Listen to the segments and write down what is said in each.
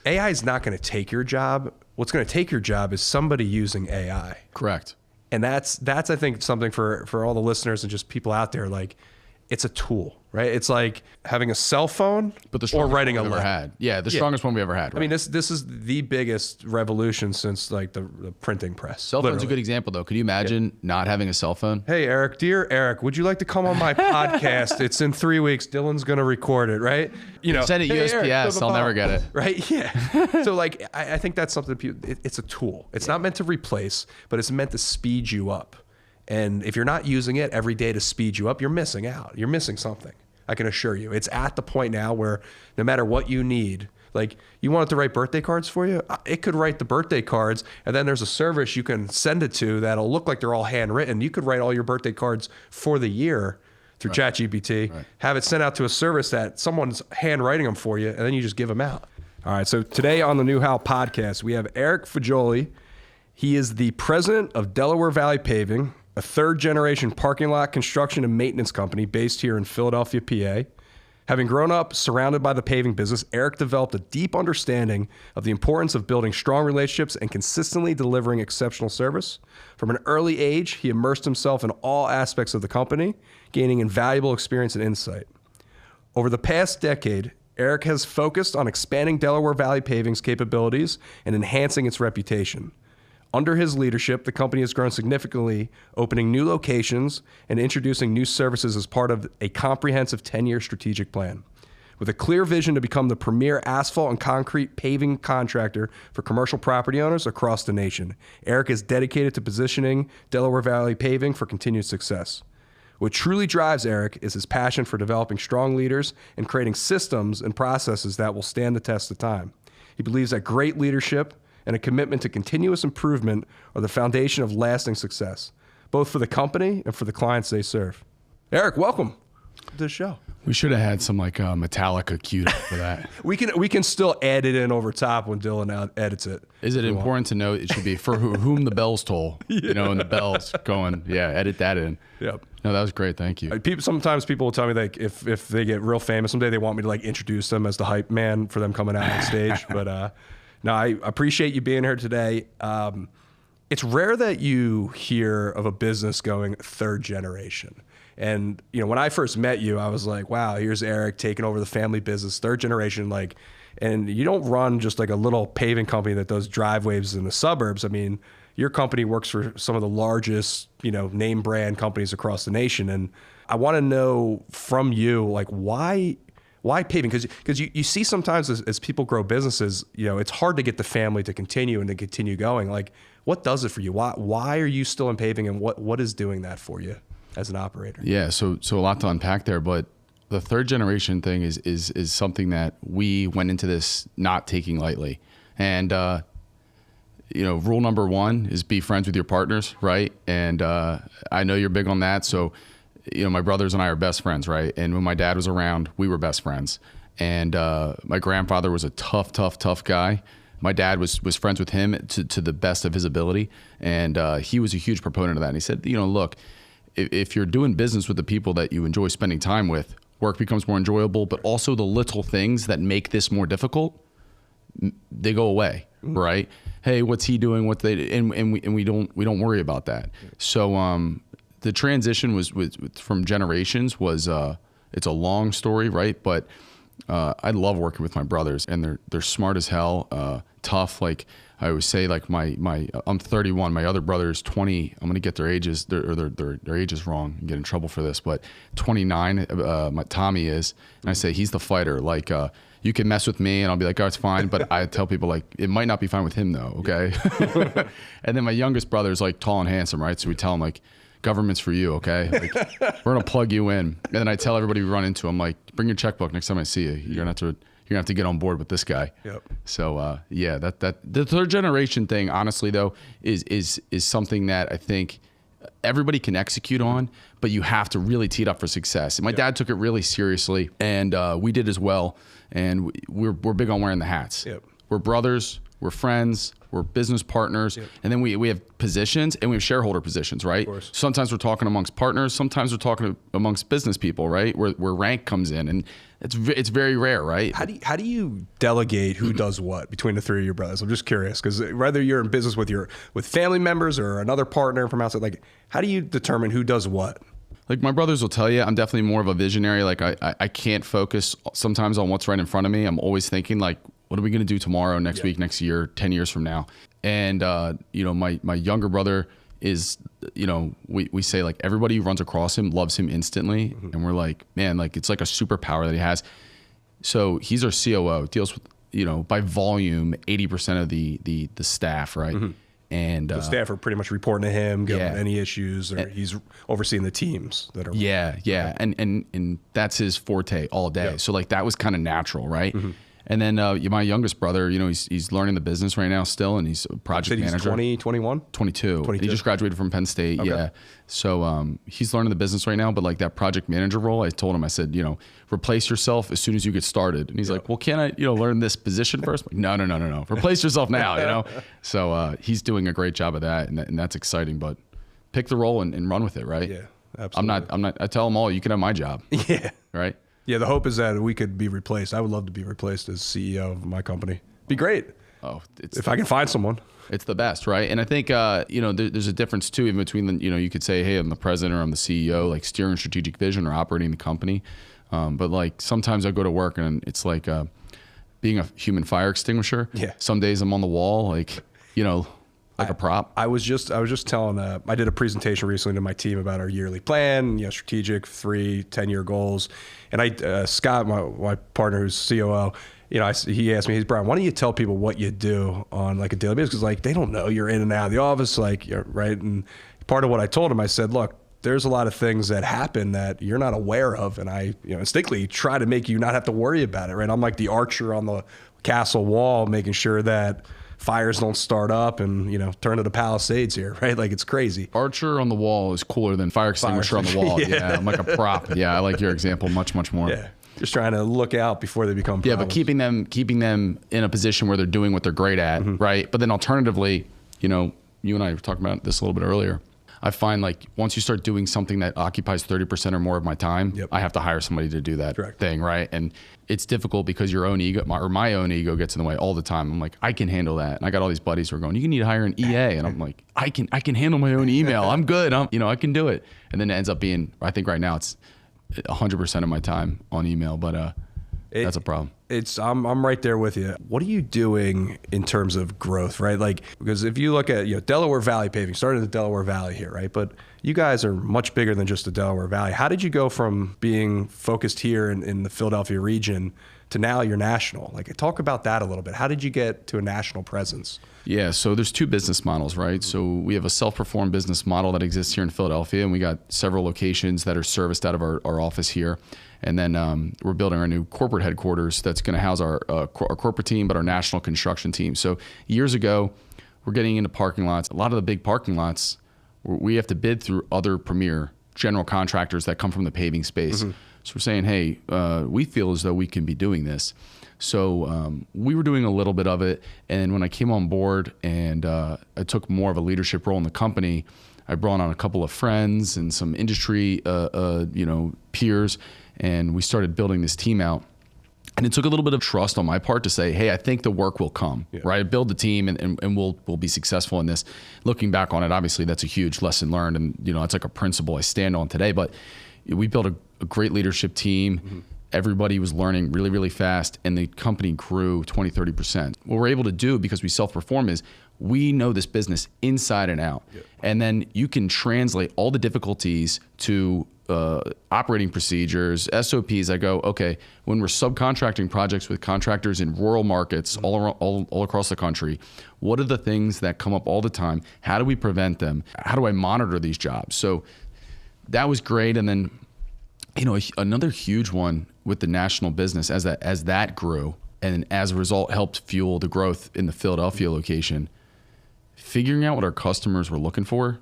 AI is not going to take your job. What's going to take your job is somebody using AI. Correct. And that's I think something for all the listeners and just people out there, like it's a tool, right? It's like having a cell phone or writing a letter. Had. Yeah, the strongest one we ever had. Right? I mean, this is the biggest revolution since like the printing press. Cell phone's a good example though. Could you imagine not having a cell phone? Hey, Eric, dear Eric, would you like to come on my podcast? It's in 3 weeks. Dylan's going to record it, right? You know, send it hey, USPS. Eric, I'll never get it. Right? Yeah. So like, I think that's something it's a tool. It's not meant to replace, but it's meant to speed you up. And if you're not using it every day to speed you up, you're missing out. You're missing something. I can assure you. It's at the point now where no matter what you need, like you want it to write birthday cards for you, it could write the birthday cards, and then there's a service you can send it to that'll look like they're all handwritten. You could write all your birthday cards for the year through ChatGPT, have it sent out to a service that someone's handwriting them for you, and then you just give them out. All right, so today on the New How podcast, we have Eric Faggioli. He is the president of Delaware Valley Paving, a third-generation parking lot construction and maintenance company based here in Philadelphia, PA. Having grown up surrounded by the paving business, Eric developed a deep understanding of the importance of building strong relationships and consistently delivering exceptional service. From an early age, he immersed himself in all aspects of the company, gaining invaluable experience and insight. Over the past decade, Eric has focused on expanding Delaware Valley Paving's capabilities and enhancing its reputation. Under his leadership, the company has grown significantly, opening new locations and introducing new services as part of a comprehensive 10-year strategic plan. With a clear vision to become the premier asphalt and concrete paving contractor for commercial property owners across the nation, Eric is dedicated to positioning Delaware Valley Paving for continued success. What truly drives Eric is his passion for developing strong leaders and creating systems and processes that will stand the test of time. He believes that great leadership and a commitment to continuous improvement are the foundation of lasting success, both for the company and for the clients they serve. Eric, welcome to the show. We should have had some like Metallica queued up for that. We can still add it in over top when Dylan edits it. Is it important to note it should be for whom the bells toll? You know, and the bells going. Yeah, edit that in. Yep. No, that was great. Thank you. Sometimes people will tell me like if they get real famous someday, they want me to like introduce them as the hype man for them coming out on stage. But no, I appreciate you being here today. It's rare that you hear of a business going third generation. And, you know, when I first met you, I was like, wow, here's Eric taking over the family business, third generation. Like, and you don't run just like a little paving company that does driveways in the suburbs. I mean, your company works for some of the largest, you know, name brand companies across the nation. And I want to know from you, like, why paving? Because you see sometimes as people grow businesses, you know, it's hard to get the family to continue and to continue going. Like, what does it for you? Why are you still in paving, and what is doing that for you as an operator? Yeah, so a lot to unpack there, but the third generation thing is something that we went into this not taking lightly. And you know, rule number one is be friends with your partners, right? And I know you're big on that, so you know, my brothers and I are best friends, right? And when my dad was around, we were best friends. And my grandfather was a tough guy. My dad was friends with him to the best of his ability. And he was a huge proponent of that. And he said, you know, look, if you're doing business with the people that you enjoy spending time with, work becomes more enjoyable, but also the little things that make this more difficult, they go away, right? Hey, what's he doing? And we don't worry about that. So, the transition was from generations was it's a long story, right? But I love working with my brothers, and they're smart as hell, tough. Like I always say, like I'm 31, my other brother is 20. I'm gonna get their ages, their ages wrong and get in trouble for this, but 29. My Tommy is, and I say he's the fighter. Like you can mess with me, and I'll be like, oh, it's fine. But I tell people like it might not be fine with him though, okay? And then my youngest brother is like tall and handsome, right? So we tell him like, government's for you, okay? Like, we're gonna plug you in. And then I tell everybody we run into, I'm like, bring your checkbook next time I see you. You're gonna have to get on board with this guy. Yep. So yeah, that the third generation thing, honestly though, is something that I think everybody can execute on, but you have to really tee it up for success. And my dad took it really seriously, and we did as well. And we're big on wearing the hats. Yep. We're brothers. We're friends, we're business partners, and then we have positions and we have shareholder positions, right? Sometimes we're talking amongst partners, sometimes we're talking amongst business people, right? Where rank comes in. And It's very rare, right? How do you delegate who does what between the three of your brothers? I'm just curious, because whether you're in business with family members or another partner from outside, like how do you determine who does what? Like my brothers will tell you, I'm definitely more of a visionary. Like I can't focus sometimes on what's right in front of me. I'm always thinking like, what are we going to do tomorrow, next week, next year, 10 years from now? And, my younger brother is, we say like everybody who runs across him loves him instantly. Mm-hmm. And we're like, man, like it's like a superpower that he has. So he's our COO, deals with, by volume, 80% of the staff, right? Mm-hmm. And the staff are pretty much reporting to him, giving any issues, or he's overseeing the teams that are. Yeah. And that's his forte all day. Yeah. So like that was kind of natural, right? Mm-hmm. And then my youngest brother, he's learning the business right now still, and he's a project manager. He's 20, 21? 22. He just graduated from Penn State, yeah. So he's learning the business right now, but like that project manager role, I told him, I said, replace yourself as soon as you get started. And he's like, well, can't I, learn this position first? I'm like, no. Replace yourself now, So he's doing a great job of that, and that's exciting, but pick the role and run with it, right? Yeah, absolutely. I'm not, I tell them all, you can have my job. Yeah. Right? Yeah, the hope is that we could be replaced. I would love to be replaced as CEO of my company. Be great. Oh, if I can find someone. It's the best, right? And I think there's a difference too, even between the you could say, hey, I'm the president or I'm the CEO, like steering strategic vision or operating the company. But like sometimes I go to work and it's like being a human fire extinguisher. Yeah. Some days I'm on the wall, like a prop. I was just telling, I did a presentation recently to my team about our yearly plan, strategic 10-year goals. And Scott, my partner who's COO, he asked me, he's Brian, why don't you tell people what you do on like a daily basis? Because like they don't know you're in and out of the office, like, right? And part of what I told him, I said, look, there's a lot of things that happen that you're not aware of. And I, instinctively try to make you not have to worry about it, right? I'm like the archer on the castle wall, making sure that fires don't start up and, turn to the Palisades here, right? Like it's crazy. Archer on the wall is cooler than fire extinguisher on the wall. Yeah, I'm like a prop. Yeah, I like your example much more. Yeah, just trying to look out before they become problems. Yeah, but keeping them in a position where they're doing what they're great at, mm-hmm. right? But then alternatively, you and I were talking about this a little bit earlier. I find like once you start doing something that occupies 30% or more of my time, I have to hire somebody to do that thing, right? And it's difficult because your own ego, my own ego gets in the way all the time. I'm like, I can handle that. And I got all these buddies who are going, you need to hire an EA. And I'm like, I can handle my own email. I'm good. I can do it. And then it ends up being, I think right now it's 100% of my time on email, but that's a problem. I'm right there with you. What are you doing in terms of growth, right? Like, because if you look at, Delaware Valley Paving, started in the Delaware Valley here, right? But you guys are much bigger than just the Delaware Valley. How did you go from being focused here in the Philadelphia region to now you're national? Like, talk about that a little bit. How did you get to a national presence? Yeah, so there's two business models, right? So we have a self-performed business model that exists here in Philadelphia, and we got several locations that are serviced out of our office here. And then we're building our new corporate headquarters that's going to house our corporate team, but our national construction team. So years ago, we're getting into parking lots. A lot of the big parking lots, we have to bid through other premier general contractors that come from the paving space. Mm-hmm. So we're saying, hey, we feel as though we can be doing this. So we were doing a little bit of it. And when I came on board and I took more of a leadership role in the company, I brought on a couple of friends and some industry peers, and we started building this team out. And it took a little bit of trust on my part to say, hey, I think the work will come, right? Build the team and we'll be successful in this. Looking back on it, obviously that's a huge lesson learned, and that's like a principle I stand on today. But we built a great leadership team. Mm-hmm. Everybody was learning really, really fast, and the company grew 20, 30%. What we're able to do, because we self-perform, is we know this business inside and out. Yep. And then you can translate all the difficulties to operating procedures, SOPs. I go, okay, when we're subcontracting projects with contractors in rural markets all across the country, what are the things that come up all the time? How do we prevent them? How do I monitor these jobs? So that was great. And then, another huge one with the national business as that grew, and as a result helped fuel the growth in the Philadelphia location, figuring out what our customers were looking for.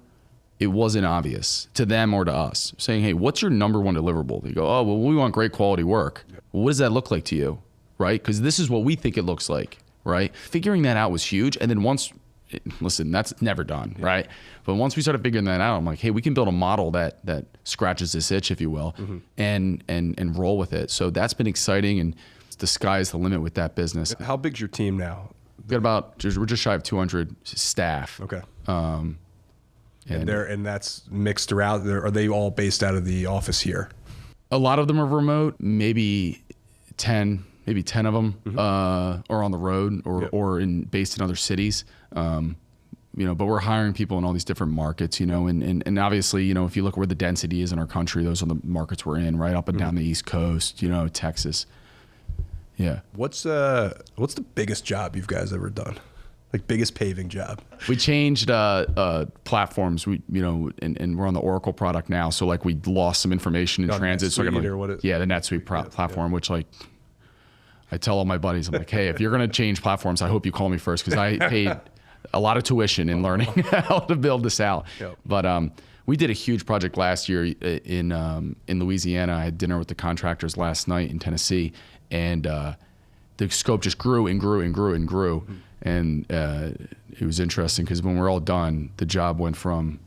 It wasn't obvious to them or to us, saying, hey, what's your number one deliverable? They go, oh, well, we want great quality work. Well, what does that look like to you, right? Because this is what we think it looks like, right? Figuring that out was huge. And then once listen, that's never done, right? But once we started figuring that out, I'm like, hey, we can build a model that scratches this itch, if you will, and roll with it. So that's been exciting, and the sky's the limit with that business. How big's your team now? We've got we're just shy of 200 staff. Okay. And that's mixed throughout. Are they all based out of the office here? A lot of them are remote. Maybe 10 of them are on the road or based in other cities. But we're hiring people in all these different markets, and obviously, if you look where the density is in our country, those are the markets we're in, right up and down the East Coast, Texas. Yeah. What's the biggest job you guys ever done? Like biggest paving job? We changed platforms. And we're on the Oracle product now. So like we lost some information in transit. So the NetSuite platform, which like I tell all my buddies, I'm like, hey, if you're gonna change platforms, I hope you call me first, because I paid a lot of tuition in learning how to build this out. Yep. But we did a huge project last year in Louisiana. I had dinner with the contractors last night in Tennessee. And the scope just grew and grew and grew and grew. And it was interesting because when we're all done, the job went from,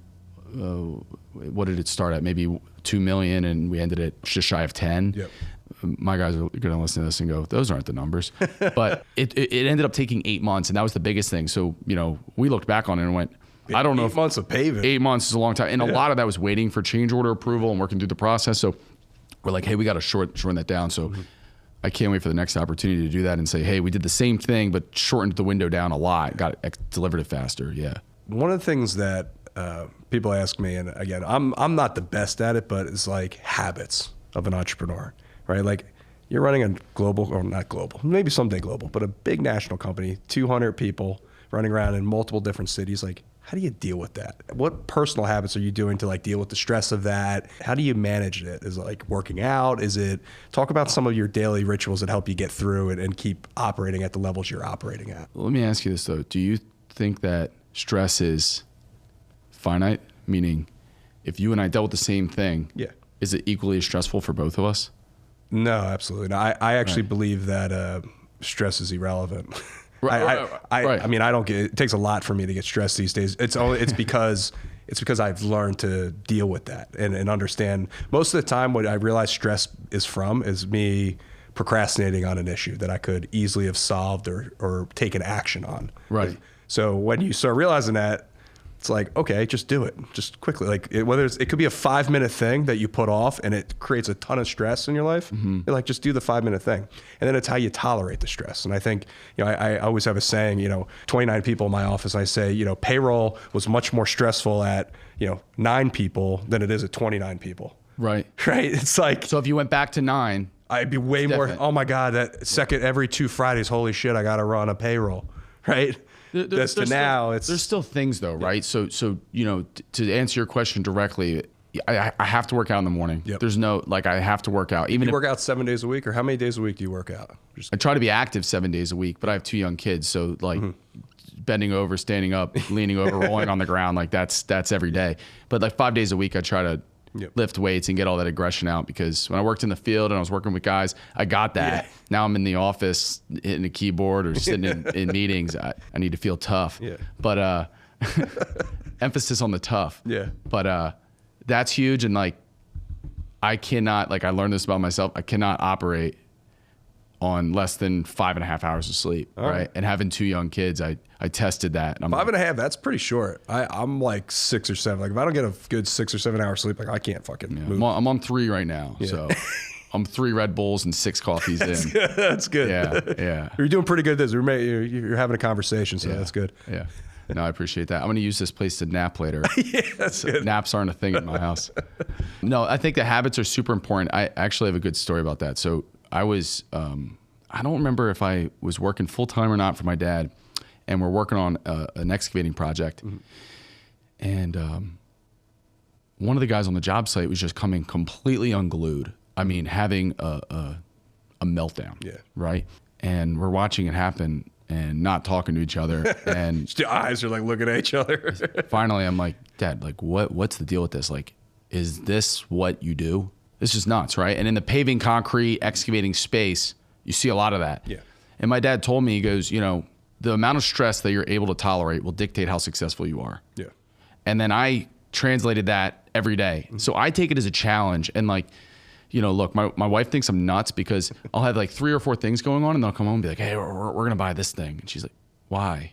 what did it start at? Maybe 2 million, and we ended at just shy of 10. Yep. My guys are going to listen to this and go, those aren't the numbers. But it ended up taking 8 months, and that was the biggest thing. So, we looked back on it and went, I don't know. 8 months of paving. 8 months is a long time. And a lot of that was waiting for change order approval and working through the process. So we're like, hey, we got to shorten that down. So I can't wait for the next opportunity to do that and say, hey, we did the same thing, but shortened the window down a lot, delivered it faster. Yeah. One of the things that people ask me, and again, I'm not the best at it, but it's like habits of an entrepreneur, right? Like you're running a global, or not global, maybe someday global, but a big national company, 200 people running around in multiple different cities. Like, how do you deal with that? What personal habits are you doing to like deal with the stress of that? How do you manage it? Is it like working out? Talk about some of your daily rituals that help you get through it and keep operating at the levels you're operating at. Let me ask you this though. Do you think that stress is finite? Meaning if you and I dealt with the same thing, is it equally as stressful for both of us? No, absolutely not. I actually believe that stress is irrelevant. Right. I mean, I don't get. It takes a lot for me to get stressed these days. It's because I've learned to deal with that and understand. Most of the time, what I realize stress is from is me procrastinating on an issue that I could easily have solved or taken action on. Right. So when you start realizing that, it's like, okay, just do it, just quickly. Like it could be a 5-minute thing that you put off, and it creates a ton of stress in your life. You're like, just do the 5-minute thing, and then it's how you tolerate the stress. And I think, I always have a saying, 29 people in my office. I say, payroll was much more stressful at 9 people than it is at 29 people. Right. Right. It's like, so if you went back to 9, I'd be way more. Oh my God, that second every 2 Fridays. Holy shit, I got to run a payroll. Right. There's still things though, right? So to answer your question directly, I have to work out in the morning. Yep. There's no, I have to work out. Even you work out 7 days a week, or how many days a week do you work out? I try to be active 7 days a week, but I have 2 young kids, so bending over, standing up, leaning over, rolling on the ground, that's every day. But 5 days a week, I try to lift weights and get all that aggression out, because when I worked in the field and I was working with guys, I got that. Yeah. Now I'm in the office hitting a keyboard or sitting in meetings. I need to feel tough. Yeah. But emphasis on the tough. Yeah. But that's huge. And I cannot, I learned this about myself, I cannot operate on less than 5.5 hours of sleep. Right. And having 2 young kids, I tested that. And 5.5, that's pretty short. I'm like 6 or 7. If I don't get a good 6 or 7 hours sleep, I can't fucking move. I'm on 3 right now. Yeah. So I'm 3 Red Bulls and 6 coffees in. Good. That's good. Yeah. You're doing pretty good. You're having a conversation, so that's good. Yeah. No, I appreciate that. I'm going to use this place to nap later. Yeah, that's good. Naps aren't a thing in my house. No, I think the habits are super important. I actually have a good story about that. So I was, I don't remember if I was working full time or not for my dad, and we're working on an excavating project. And one of the guys on the job site was just coming completely unglued. I mean, having a meltdown. Yeah. Right. And we're watching it happen and not talking to each other. And your eyes are looking at each other. Finally, I'm like, Dad, what's the deal with this? Is this what you do? This is nuts, right? And in the paving, concrete, excavating space, you see a lot of that. Yeah. And my dad told me, he goes, the amount of stress that you're able to tolerate will dictate how successful you are. Yeah. And then I translated that every day. So I take it as a challenge. And like, look, my wife thinks I'm nuts because I'll have like 3 or 4 things going on and they'll come home and be like, hey, we're going to buy this thing. And she's like, why?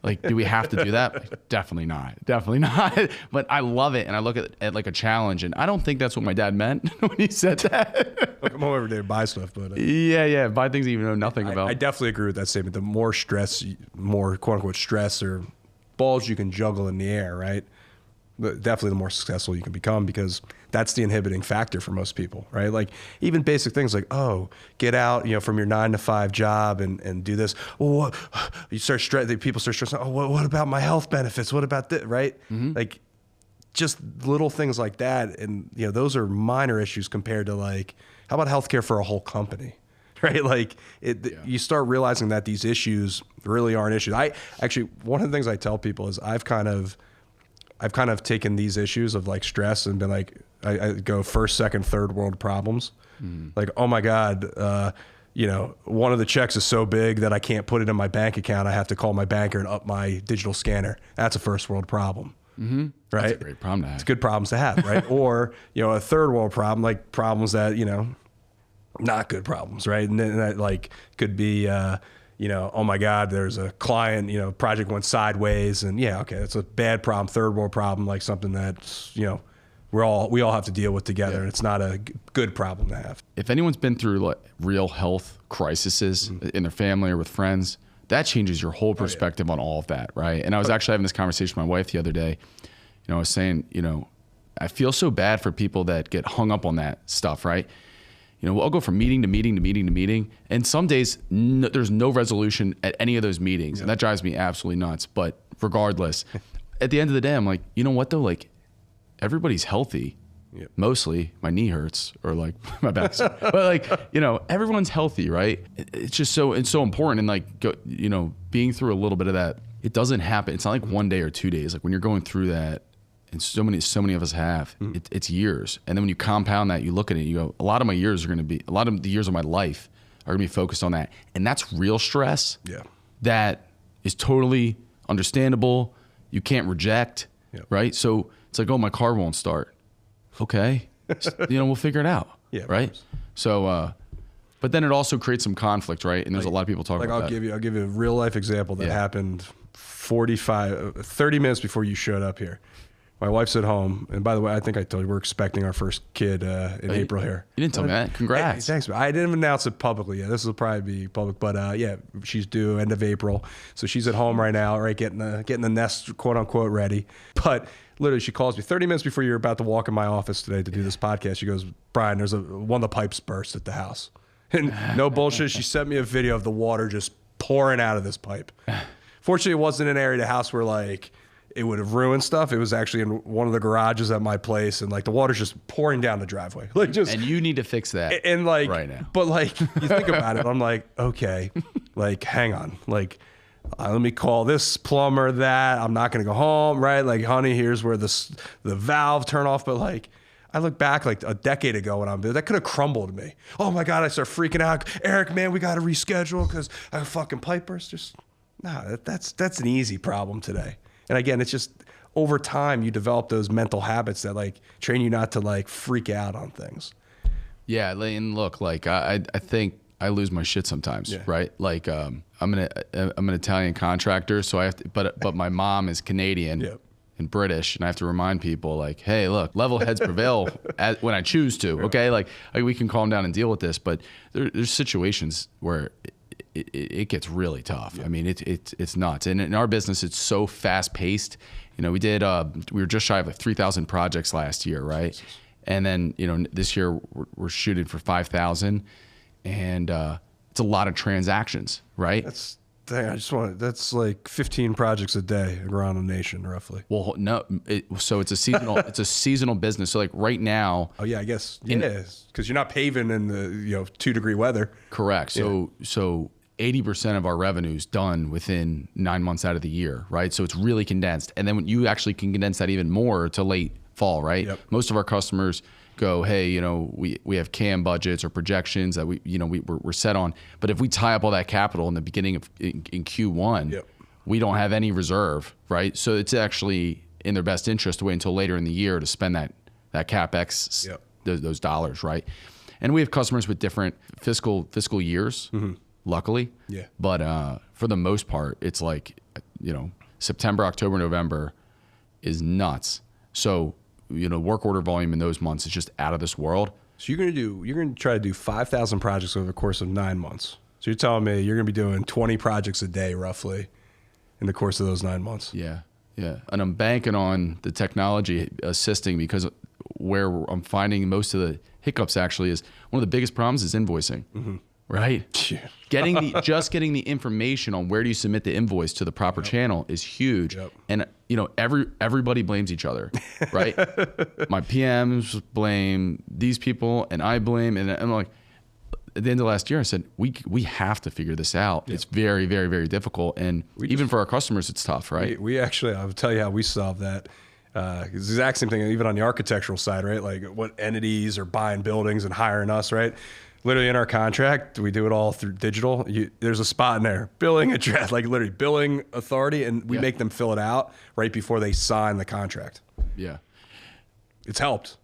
Like, do we have to do that? Like, definitely not. Definitely not. But I love it. And I look at it like a challenge. And I don't think that's what my dad meant when he said that. Look, I'm home every day to buy stuff, but yeah. Buy things that you know nothing about. I definitely agree with that statement. The more stress, more quote unquote stress or balls you can juggle in the air, right? Definitely the more successful you can become, because that's the inhibiting factor for most people, right? Like even basic things like, oh, get out, from your 9-to-5 job and do this. Well, you start stressing, people start stressing. Oh, what about my health benefits? What about this, right? Like just little things like that. And, those are minor issues compared to like, how about healthcare for a whole company? Right? Like you start realizing that these issues really aren't issues. One of the things I tell people is I've kind of taken these issues of like stress and been like, I go first, second, third world problems. Like, oh my God, one of the checks is so big that I can't put it in my bank account. I have to call my banker and up my digital scanner. That's a first world problem. Right? That's a great problem to have. It's good problems to have, right? Or, a third world problem, like problems that, not good problems, right? And then that like could be, oh my God, there's a client, project went sideways, and okay, that's a bad problem, third world problem, like something that's, we all have to deal with together, and it's not a good problem to have. If anyone's been through like real health crises in their family or with friends, that changes your whole perspective on all of that, right? And I was actually having this conversation with my wife the other day. I was saying, I feel so bad for people that get hung up on that stuff, right? I'll go from meeting to meeting to meeting to meeting. And some days there's no resolution at any of those meetings. And that drives me absolutely nuts. But regardless, at the end of the day, I'm like, you know what though? Like everybody's healthy. Mostly my knee hurts or like my back. But like, everyone's healthy, right? It's just it's so important. And like, being through a little bit of that, it doesn't happen. It's not like 1 day or 2 days. Like when you're going through that, and so many of us have, it's years. And then when you compound that, you look at it, you go, a lot of the years of my life are gonna be focused on that. And that's real stress. That is totally understandable. You can't reject, right? So it's like, oh, my car won't start. Okay, we'll figure it out, right? So, but then it also creates some conflict, right? And there's a lot of people talking about that. I'll give you a real life example that happened 30 minutes before you showed up here. My wife's at home, and by the way, I think I told you we're expecting our first kid in April here. You didn't tell me that. Congrats. Hey, thanks. I didn't announce it publicly yet. This will probably be public, but she's due end of April, so she's at home right now, right, getting the nest quote unquote ready. But literally, she calls me 30 minutes before you're about to walk in my office today to do this podcast. She goes, Brian, there's one of the pipes burst at the house, and no bullshit. She sent me a video of the water just pouring out of this pipe. Fortunately, it wasn't an area of the house where like it would have ruined stuff. It was actually in one of the garages at my place, and like the water's just pouring down the driveway. And you need to fix that and like right now. But like you think about it, I'm like, okay, like hang on, like let me call this plumber. That I'm not gonna go home, right? Like, honey, here's where the valve turn off. But like, I look back like a decade ago when that could have crumbled me. Oh my God, I start freaking out. Eric, man, we got to reschedule because a fucking pipe burst. Just that's an easy problem today. And again, it's just over time you develop those mental habits that like train you not to like freak out on things. Yeah, and look, like I think I lose my shit sometimes, right? Like I'm an Italian contractor, so I have to, but my mom is Canadian and British, and I have to remind people like, hey, look, level heads prevail when I choose to. Okay, like we can calm down and deal with this, but there's situations where it gets really tough. I mean, it's nuts. And in our business, it's so fast paced. We were just shy of like 3,000 projects last year, right? And then, this year we're shooting for 5,000, and it's a lot of transactions, right? That's like 15 projects a day around the nation, roughly. Well, no, so it's a seasonal, it's a seasonal business. So like right now. Oh yeah, I guess. Because you're not paving in the 2-degree weather. Correct. So 80% of our revenue is done within 9 months out of the year, right? So it's really condensed. And then when you actually can condense that even more to late fall, right? Yep. Most of our customers, go, hey, you know, we have CAM budgets or projections that we're set on. But if we tie up all that capital in the beginning of in Q1, we don't have any reserve, right? So it's actually in their best interest to wait until later in the year to spend that CapEx, those dollars, right? And we have customers with different fiscal years, luckily. Yeah. But for the most part, it's like, you know, September, October, November is nuts. So, you know, work order volume in those months is just out of this world. So you're gonna try to do 5,000 projects over the course of 9 months. So you're telling me you're gonna be doing 20 projects a day roughly in the course of those 9 months. Yeah. And I'm banking on the technology assisting, because where I'm finding most of the hiccups actually is one of the biggest problems is invoicing, right? Getting the information on where do you submit the invoice to the proper channel is huge. And you know, everybody blames each other, right? My PMs blame these people and I blame, and I'm like, at the end of last year, I said, we have to figure this out. It's very, very, very difficult. And even for our customers, it's tough, right? We actually, I'll tell you how we solve that. It's the exact same thing, even on the architectural side, right? Like what entities are buying buildings and hiring us, right? Literally in our contract, we do it all through digital. There's a spot in there, billing address, like literally billing authority, and we make them fill it out right before they sign the contract. Yeah. It's helped.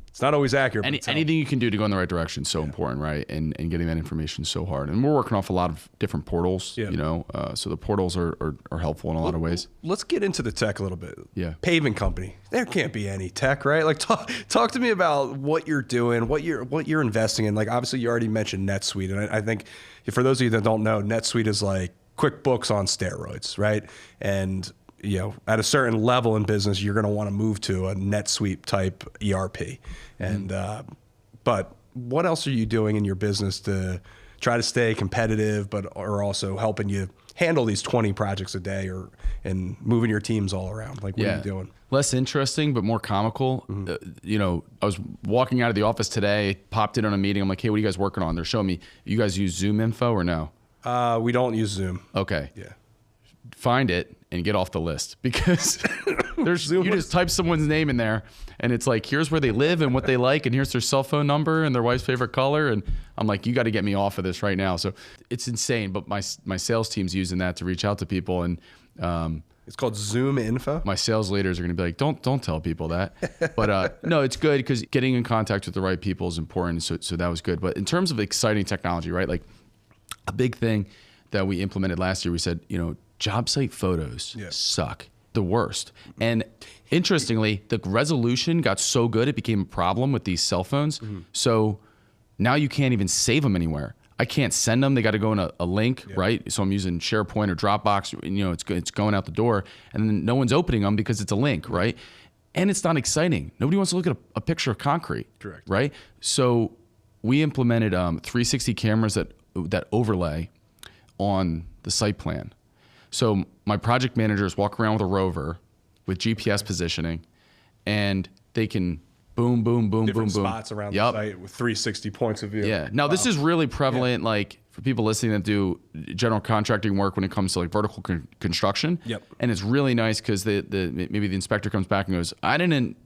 It's not always accurate. Anything you can do to go in the right direction is so important, right? And getting that information is so hard. And we're working off a lot of different portals, you know, so the portals are helpful in a lot of ways. Let's get into the tech a little bit. Yeah. Paving company. There can't be any tech, right? Like talk to me about what you're doing, what you're investing in. Like obviously you already mentioned NetSuite. And I think for those of you that don't know, NetSuite is like QuickBooks on steroids, right? And you know, at a certain level in business, you're going to want to move to a NetSuite type ERP. And but what else are you doing in your business to try to stay competitive, but are also helping you handle these 20 projects a day, and moving your teams all around? Like, what are you doing? Less interesting, but more comical. You know, I was walking out of the office today, popped in on a meeting. I'm like, hey, what are you guys working on? They're showing me, you guys use Zoom info or no? We don't use Zoom. Okay. Yeah. Find it and get off the list, because you just type someone's name in there and it's like, here's where they live and what they like, and here's their cell phone number and their wife's favorite color. And I'm like, you got to get me off of this right now. So it's insane. But my sales team's using that to reach out to people. And it's called Zoom Info. My sales leaders are going to be like, don't tell people that. But no, it's good, because getting in contact with the right people is important. So that was good. But in terms of exciting technology, right? Like a big thing that we implemented last year, we said, you know, job site photos suck, the worst. And interestingly, the resolution got so good, it became a problem with these cell phones. So now you can't even save them anywhere. I can't send them. They got to go in a link, right? So I'm using SharePoint or Dropbox. You know, it's going out the door, and then no one's opening them because it's a link, right? And it's not exciting. Nobody wants to look at a picture of concrete, correct? Right? So we implemented 360 cameras that overlay on the site plan. So my project managers walk around with a rover with GPS positioning, and they can boom, boom, boom, Different boom, boom. spots around the site with 360 points of view. Yeah. Now this is really prevalent, like for people listening that do general contracting work when it comes to like vertical construction. And it's really nice because maybe the inspector comes back and goes, I didn't,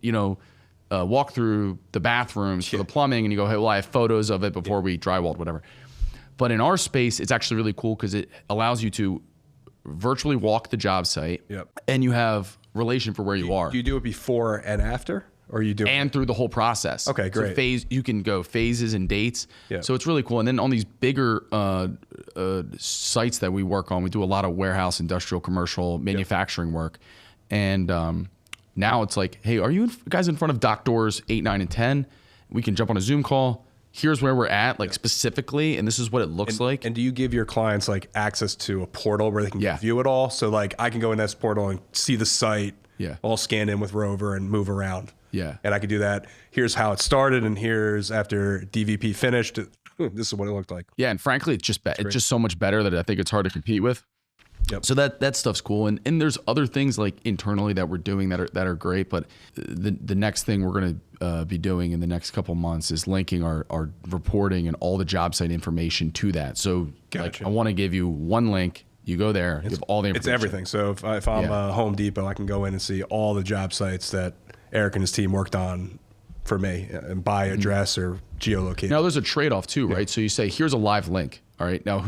walk through the bathrooms for the plumbing, and you go, hey, well, I have photos of it before we drywalled, whatever. But in our space, it's actually really cool because it allows you to virtually walk the job site, and you have relation for where you are. Do you do it before and after, or you do it? And through the whole process? Okay, great. So you can go phases and dates. So it's really cool. And then on these bigger sites that we work on, we do a lot of warehouse, industrial, commercial, manufacturing work. And now it's like, hey, are you guys in front of dock doors 8, 9, and 10? We can jump on a Zoom call. Here's where we're at, like specifically, and this is what it looks like. And do you give your clients like access to a portal where they can view it all? So like I can go in this portal and see the site, all scanned in with Rover and move around. And I could do that. Here's how it started, and here's after DVP finished. This is what it looked like. Yeah, and frankly, it's just so much better that I think it's hard to compete with. So that stuff's cool, and there's other things like internally that we're doing that are great. But the next thing we're going to be doing in the next couple months is linking our reporting and all the job site information to that. So like I want to give you one link. You go there, you have all the information. It's everything. So if I'm Home Depot, I can go in and see all the job sites that Eric and his team worked on for me, and by address or geolocation. Now there's a trade-off too, right? So you say, here's a live link. All right. Now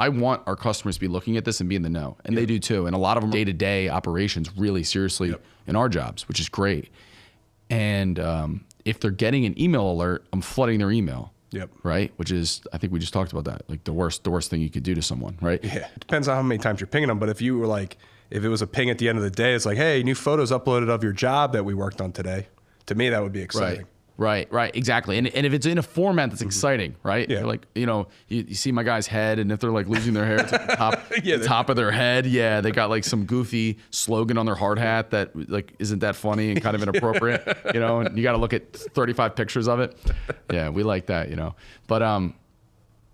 I want our customers to be looking at this and be in the know, and they do too. And a lot of them day-to-day operations really seriously in our jobs, which is great. And if they're getting an email alert, I'm flooding their email. Yep. Right. Which is, I think we just talked about that. Like the worst thing you could do to someone. Right. Yeah. It depends on how many times you're pinging them. But if you were like, if it was a ping at the end of the day, it's like, hey, new photos uploaded of your job that we worked on today. To me, that would be exciting. Right, exactly. And if it's in a format that's exciting, right? Yeah. You're like, you see my guy's head, and if they're like losing their hair, it's at the top, the top of their head. Yeah, they got like some goofy slogan on their hard hat that like isn't that funny and kind of inappropriate, and you got to look at 35 pictures of it. Yeah, we like that, But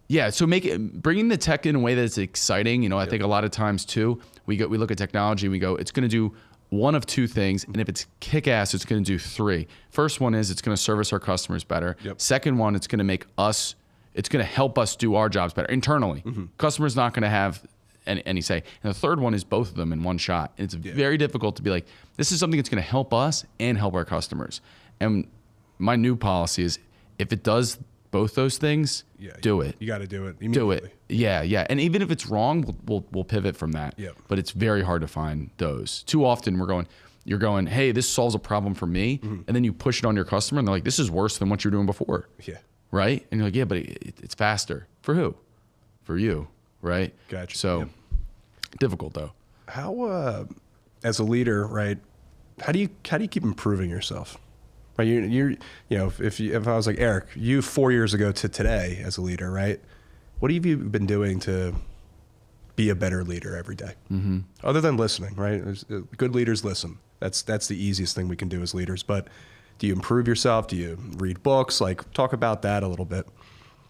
yeah, so bringing the tech in a way that's exciting. I think a lot of times too, we look at technology and we go, it's going to do one of two things, and if it's kick-ass, it's going to do three. First one is it's going to service our customers better. Yep. Second one, it's going to help us do our jobs better internally. Customer's not going to have any say. And the third one is both of them in one shot. And it's very difficult to be like, this is something that's going to help us and help our customers. And my new policy is, if it does both those things, do it. You got to do it immediately. Do it. Yeah. And even if it's wrong, we'll pivot from that. Yep. But it's very hard to find those. Too often you're going, hey, this solves a problem for me. And then you push it on your customer and they're like, this is worse than what you're doing before. Yeah. Right? And you're like, yeah, but it's faster. For who? For you. Right? Gotcha. So difficult though. How, as a leader, right, how do you keep improving yourself? Right, if I was like, Eric, you 4 years ago to today as a leader, right? What have you been doing to be a better leader every day? Other than listening, right? Good leaders listen. That's the easiest thing we can do as leaders. But do you improve yourself? Do you read books? Like, talk about that a little bit.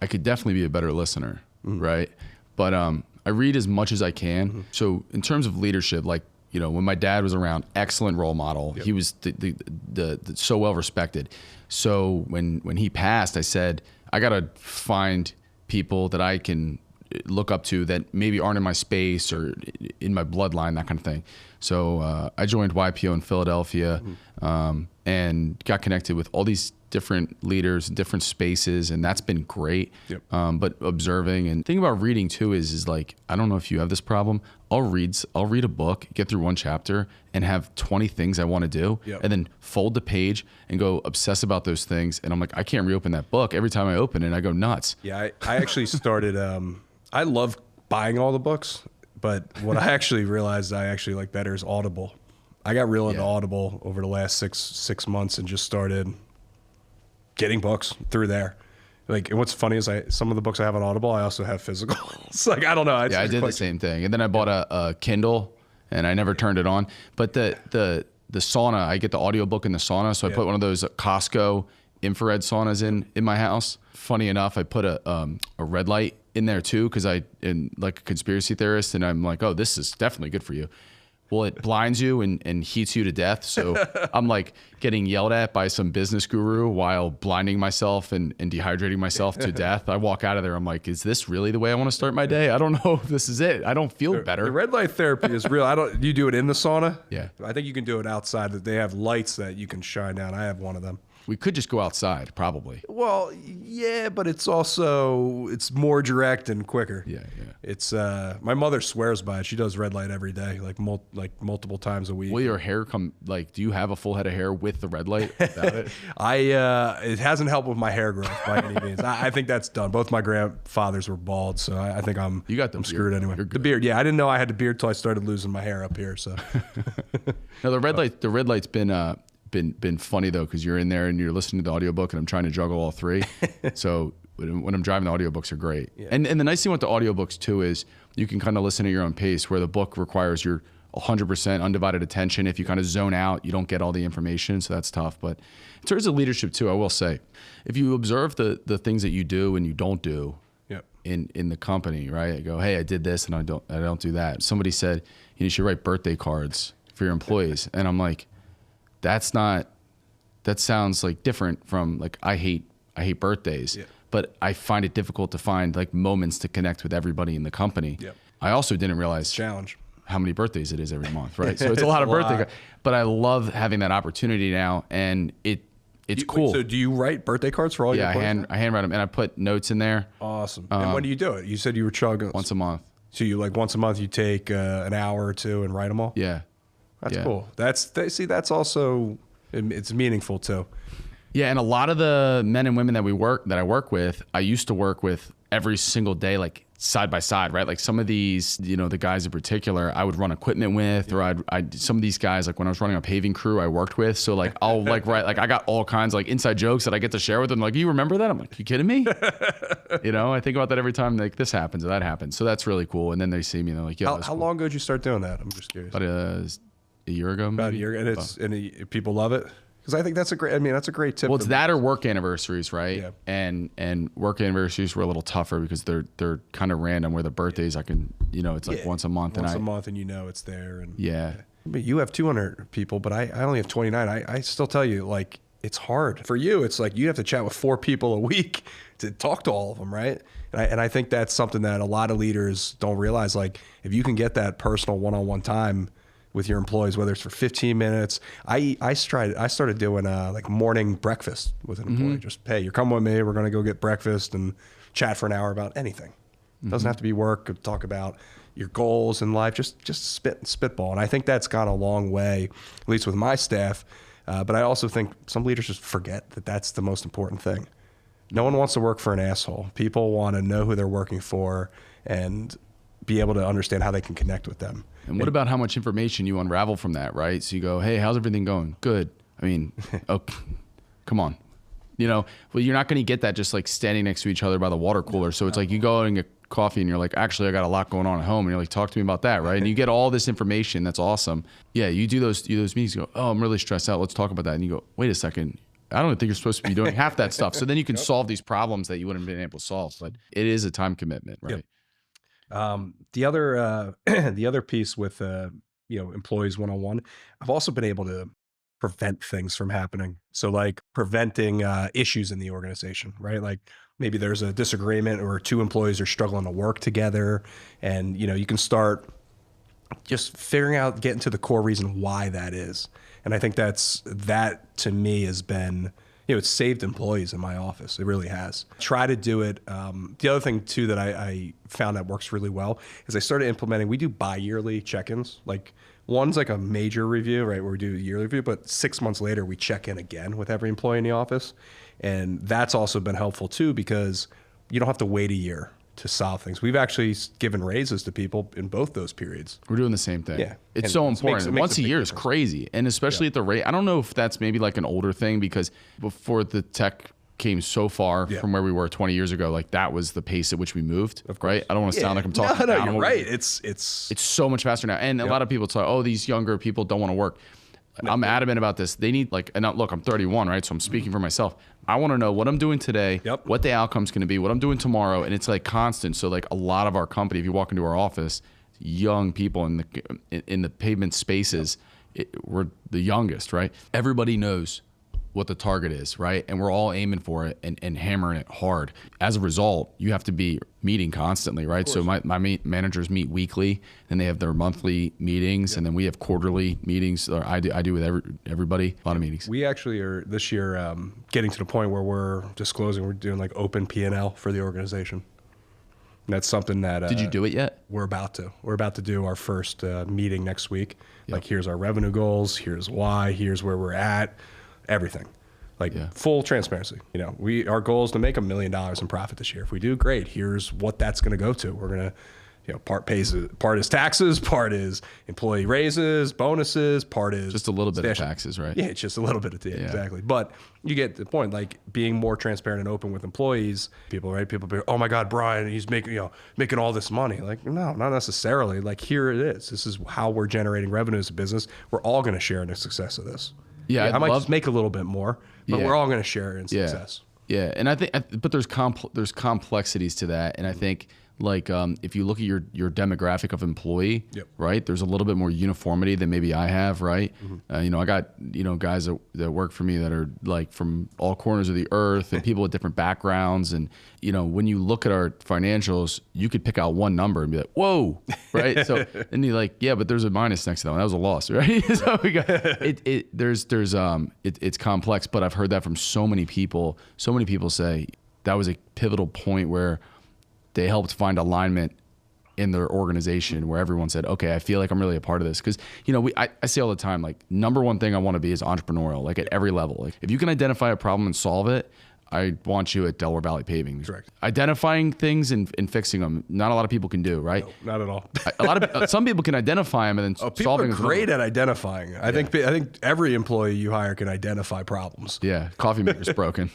I could definitely be a better listener, right? But I read as much as I can. So in terms of leadership, like, when my dad was around, excellent role model. He was the so well respected. So when he passed, I said, I got to find people that I can look up to that maybe aren't in my space or in my bloodline, that kind of thing. So I joined YPO in Philadelphia and got connected with all these different leaders in different spaces, and that's been great. But observing and thinking about reading too is like, I don't know if you have this problem. I'll read a book, get through one chapter, and have 20 things I want to do, and then fold the page and go obsess about those things. And I'm like, I can't reopen that book. Every time I open it, I go nuts. Yeah, I actually started. I love buying all the books, but what I actually realized I actually like better is Audible. I got real into Audible over the last six months and just started getting books through there. Like, and what's funny is some of the books I have on Audible, I also have physical. It's like, I don't know. I did the same thing. And then I bought a Kindle and I never turned it on. But the sauna, I get the audiobook in the sauna. So I put one of those Costco infrared saunas in my house. Funny enough, I put a red light in there too, because in like a conspiracy theorist, and I'm like, oh, this is definitely good for you. Well, it blinds you and heats you to death. So I'm like getting yelled at by some business guru while blinding myself and dehydrating myself to death. I walk out of there. I'm like, is this really the way I want to start my day? I don't know if this is it. I don't feel better. The red light therapy is real. You do it in the sauna? Yeah. I think you can do it outside. They have lights that you can shine down. I have one of them. We could just go outside, probably. Well, yeah, but it's more direct and quicker. Yeah. It's my mother swears by it. She does red light every day, like multiple times a week. Will your hair do you have a full head of hair with the red light without it? It hasn't helped with my hair growth by any means. I think that's done. Both my grandfathers were bald, so I think I'm screwed anyway. The beard, yeah, I didn't know I had the beard till I started losing my hair up here. So no, the red light's been funny though, because you're in there and you're listening to the audiobook and I'm trying to juggle all three. So when I'm driving, the audiobooks are great. Yeah. And the nice thing with the audiobooks too is you can kind of listen at your own pace, where the book requires your 100% undivided attention. If you kind of zone out, you don't get all the information, so that's tough. But in terms of leadership too, I will say, if you observe the things that you do and you don't do in the company, right? I go, hey, I did this and I don't do that. Somebody said, you should write birthday cards for your employees. And I'm like, that sounds like different from like, I hate birthdays, but I find it difficult to find like moments to connect with everybody in the company. I also didn't realize challenge how many birthdays it is every month, right? So it's a lot of birthday, but I love having that opportunity now. And it's cool. So do you write birthday cards for all your employees? I handwrite them, and I put notes in there. Awesome. And when do you do it? You said you were chugging Once a month. So you like once a month you take an hour or two and write them all? Yeah. That's cool. That's also, it's meaningful too. Yeah, and a lot of the men and women that I work with, I used to work with every single day, like side by side, right? Like some of these, the guys in particular, I would run equipment with, or some of these guys, like when I was running a paving crew, I worked with. So like I'll like write, like I got all kinds of like inside jokes that I get to share with them. Like, you remember that? I'm like, you kidding me? I think about that every time like this happens or that happens. So that's really cool. And then they see me and they're like, yeah. How long ago did you start doing that? I'm just curious. About a year ago. Maybe. About a year, and people love it. Because I think that's a great tip. Well, it's that or work anniversaries, right? Yeah. And work anniversaries were a little tougher because they're kind of random. Where the birthdays, I can, it's like once a month. Once a month, and it's there. And yeah. But you have 200 people, but I only have 29. I still tell you, like, it's hard for you. It's like you have to chat with 4 people a week to talk to all of them, right? And I think that's something that a lot of leaders don't realize. Like, if you can get that personal one-on-one time with your employees, whether it's for 15 minutes. I started doing like morning breakfast with an employee. Just, hey, you're coming with me. We're going to go get breakfast and chat for an hour about anything. It doesn't have to be work. Talk about your goals in life. Just spitball. And I think that's gone a long way, at least with my staff. But I also think some leaders just forget that that's the most important thing. No one wants to work for an asshole. People want to know who they're working for and be able to understand how they can connect with them. And what about how much information you unravel from that, right? So you go, hey, how's everything going? Good. I mean, oh, come on. Well, you're not going to get that just like standing next to each other by the water cooler. So it's like you go out and get coffee and you're like, actually, I got a lot going on at home. And you're like, talk to me about that, right? And you get all this information. That's awesome. Yeah, you do those meetings. You go, oh, I'm really stressed out. Let's talk about that. And you go, wait a second. I don't think you're supposed to be doing half that stuff. So then you can solve these problems that you wouldn't have been able to solve. But it is a time commitment, right? Yep. The other piece with employees one-on-one, I've also been able to prevent things from happening. So like preventing issues in the organization, right? Like maybe there's a disagreement or 2 employees are struggling to work together, and you can start just figuring out, getting to the core reason why that is. And I think that to me has been, it's saved employees in my office. It really has. Try to do it. The other thing too that I found that works really well is I started implementing, we do bi-yearly check-ins. Like one's like a major review, right, where we do a yearly review, but 6 months later we check in again with every employee in the office. And that's also been helpful too, because you don't have to wait a year to solve things. We've actually given raises to people in both those periods. We're doing the same thing. Yeah. It's so important. Makes Once a year is crazy. And especially at the rate, I don't know if that's maybe like an older thing, because before the tech came so far from where we were 20 years ago, like that was the pace at which we moved, right? I don't want to sound like I'm talking No, you're right. It's so much faster now. And a lot of people talk, oh, these younger people don't want to work. I'm adamant about this. They need look, I'm 31, right? So I'm speaking for myself. I want to know what I'm doing today, what the outcome's going to be, what I'm doing tomorrow. And it's like constant. So like a lot of our company, if you walk into our office, young people in the pavement spaces, we're the youngest, right? Everybody knows what the target is, right? And we're all aiming for it and hammering it hard. As a result, you have to be meeting constantly, right? So my managers meet weekly, and they have their monthly meetings, and then we have quarterly meetings. Or I do with everybody, a lot of meetings. We actually are this year getting to the point where we're disclosing, we're doing like open P&L for the organization. And that's something that... Did you do it yet? We're about to. We're about to do our first meeting next week. Like, here's our revenue goals, here's why, here's where we're at. Everything, full transparency. Our goal is to make $1 million in profit this year. If we do, great. Here's what that's going to go to. We're going to, part is taxes, part is employee raises, bonuses, part is just a little bit of taxes, right? Yeah, it's just a little bit of exactly. But you get the point. Like being more transparent and open with employees, people, right? People be, oh my God, Brian, he's making all this money. Like, no, not necessarily. Like, here it is. This is how we're generating revenue as a business. We're all going to share in the success of this. Yeah, I might just make a little bit more, but we're all going to share in success. Yeah, and I think, but there's complexities to that, and I think like if you look at your demographic of employee, Yep. right? There's a little bit more uniformity than maybe I have, right? You know, I got guys that work for me that are like from all corners of the earth and people with different backgrounds, and you know, when you look at our financials, you could pick out one number and be like, whoa, right? So then you're like, yeah, but there's a minus next to that one. That was a loss, right? So we got it's complex, but I've heard that from so many people. So many people say that was a pivotal point where they helped find alignment in their organization, where everyone said, okay, I feel like I'm really a part of this. Because, you know, I say all the time, like, number one thing I want to be is entrepreneurial, like at every level. Like, if you can identify a problem and solve it, I want you at Delaware Valley Paving. Correct. Identifying things and fixing them, not a lot of people can do, right? No, not at all. Some people can identify them and then People solving are them. great at identifying. I think every employee you hire can identify problems. Yeah, coffee maker's broken.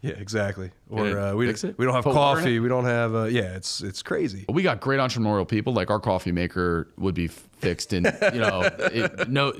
Yeah, exactly. Or Yeah, we fix it. don't have Put water in coffee. We don't have. It's crazy. We got great entrepreneurial people. Like our coffee maker would be fixed in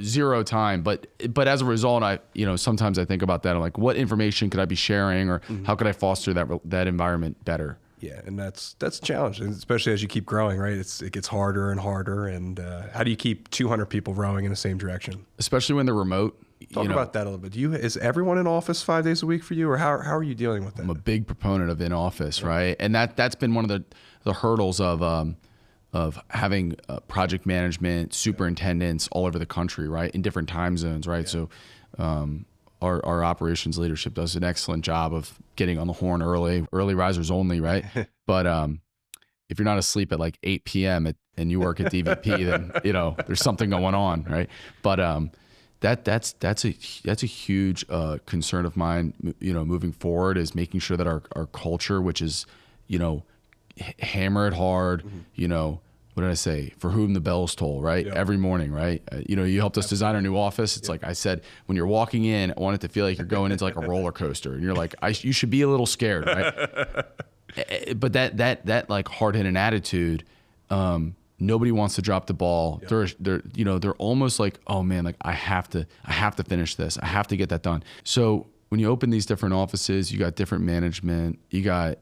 zero time. But as a result, sometimes I think about that. I'm like, what information could I be sharing, or how could I foster that environment better? Yeah, and that's a challenge, and especially as you keep growing, right? It gets harder and harder. And how do you keep 200 people rowing in the same direction? Especially when they're remote. Talk about that a little bit. Is everyone in office 5 days a week for you, or how are you dealing with that? I'm a big proponent of in office, right? And that's been one of the hurdles of having project management superintendents all over the country, right, in different time zones, right? So our operations leadership does an excellent job of getting on the horn early risers only, right? But if you're not asleep at like 8 p.m. and you work at DVP, then there's something going on, right? But that's a huge concern of mine. Moving forward, is making sure that our culture, which is hammer it hard. What did I say? For whom the bells toll, right? Yep. Every morning, right? You helped us design our new office. It's like I said, when you're walking in, I want it to feel like you're going into like a roller coaster, and you're like, you should be a little scared, right? But that like hard-hitting attitude. Nobody wants to drop the ball. Yep. They're almost like, oh man, like I have to finish this. I have to get that done. So when you open these different offices, you got different management. You got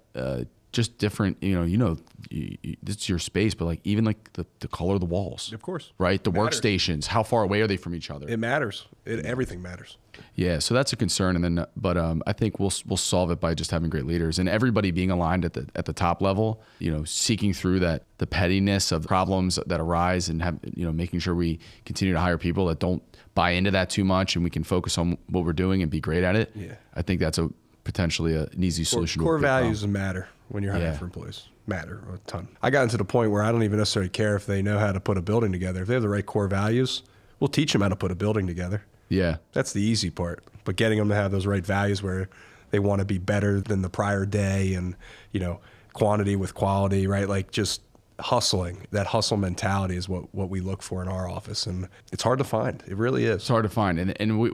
just different. It's your space, but like even like the color of the walls, of course, right? The workstations, how far away are they from each other? It matters. Everything matters. Yeah, so that's a concern, and then but I think we'll solve it by just having great leaders and everybody being aligned at the top level. Seeking through the pettiness of problems that arise, and making sure we continue to hire people that don't buy into that too much, and we can focus on what we're doing and be great at it. Yeah, I think that's potentially an easy solution. Core values matter when you're hiring for employees. Matter a ton. I got into the point where I don't even necessarily care if they know how to put a building together. If they have the right core values, we'll teach them how to put a building together. Yeah. That's the easy part. But getting them to have those right values where they want to be better than the prior day, and, quantity with quality, right? Like just hustling. That hustle mentality is what we look for in our office, and it's hard to find. It really is. It's hard to find. And we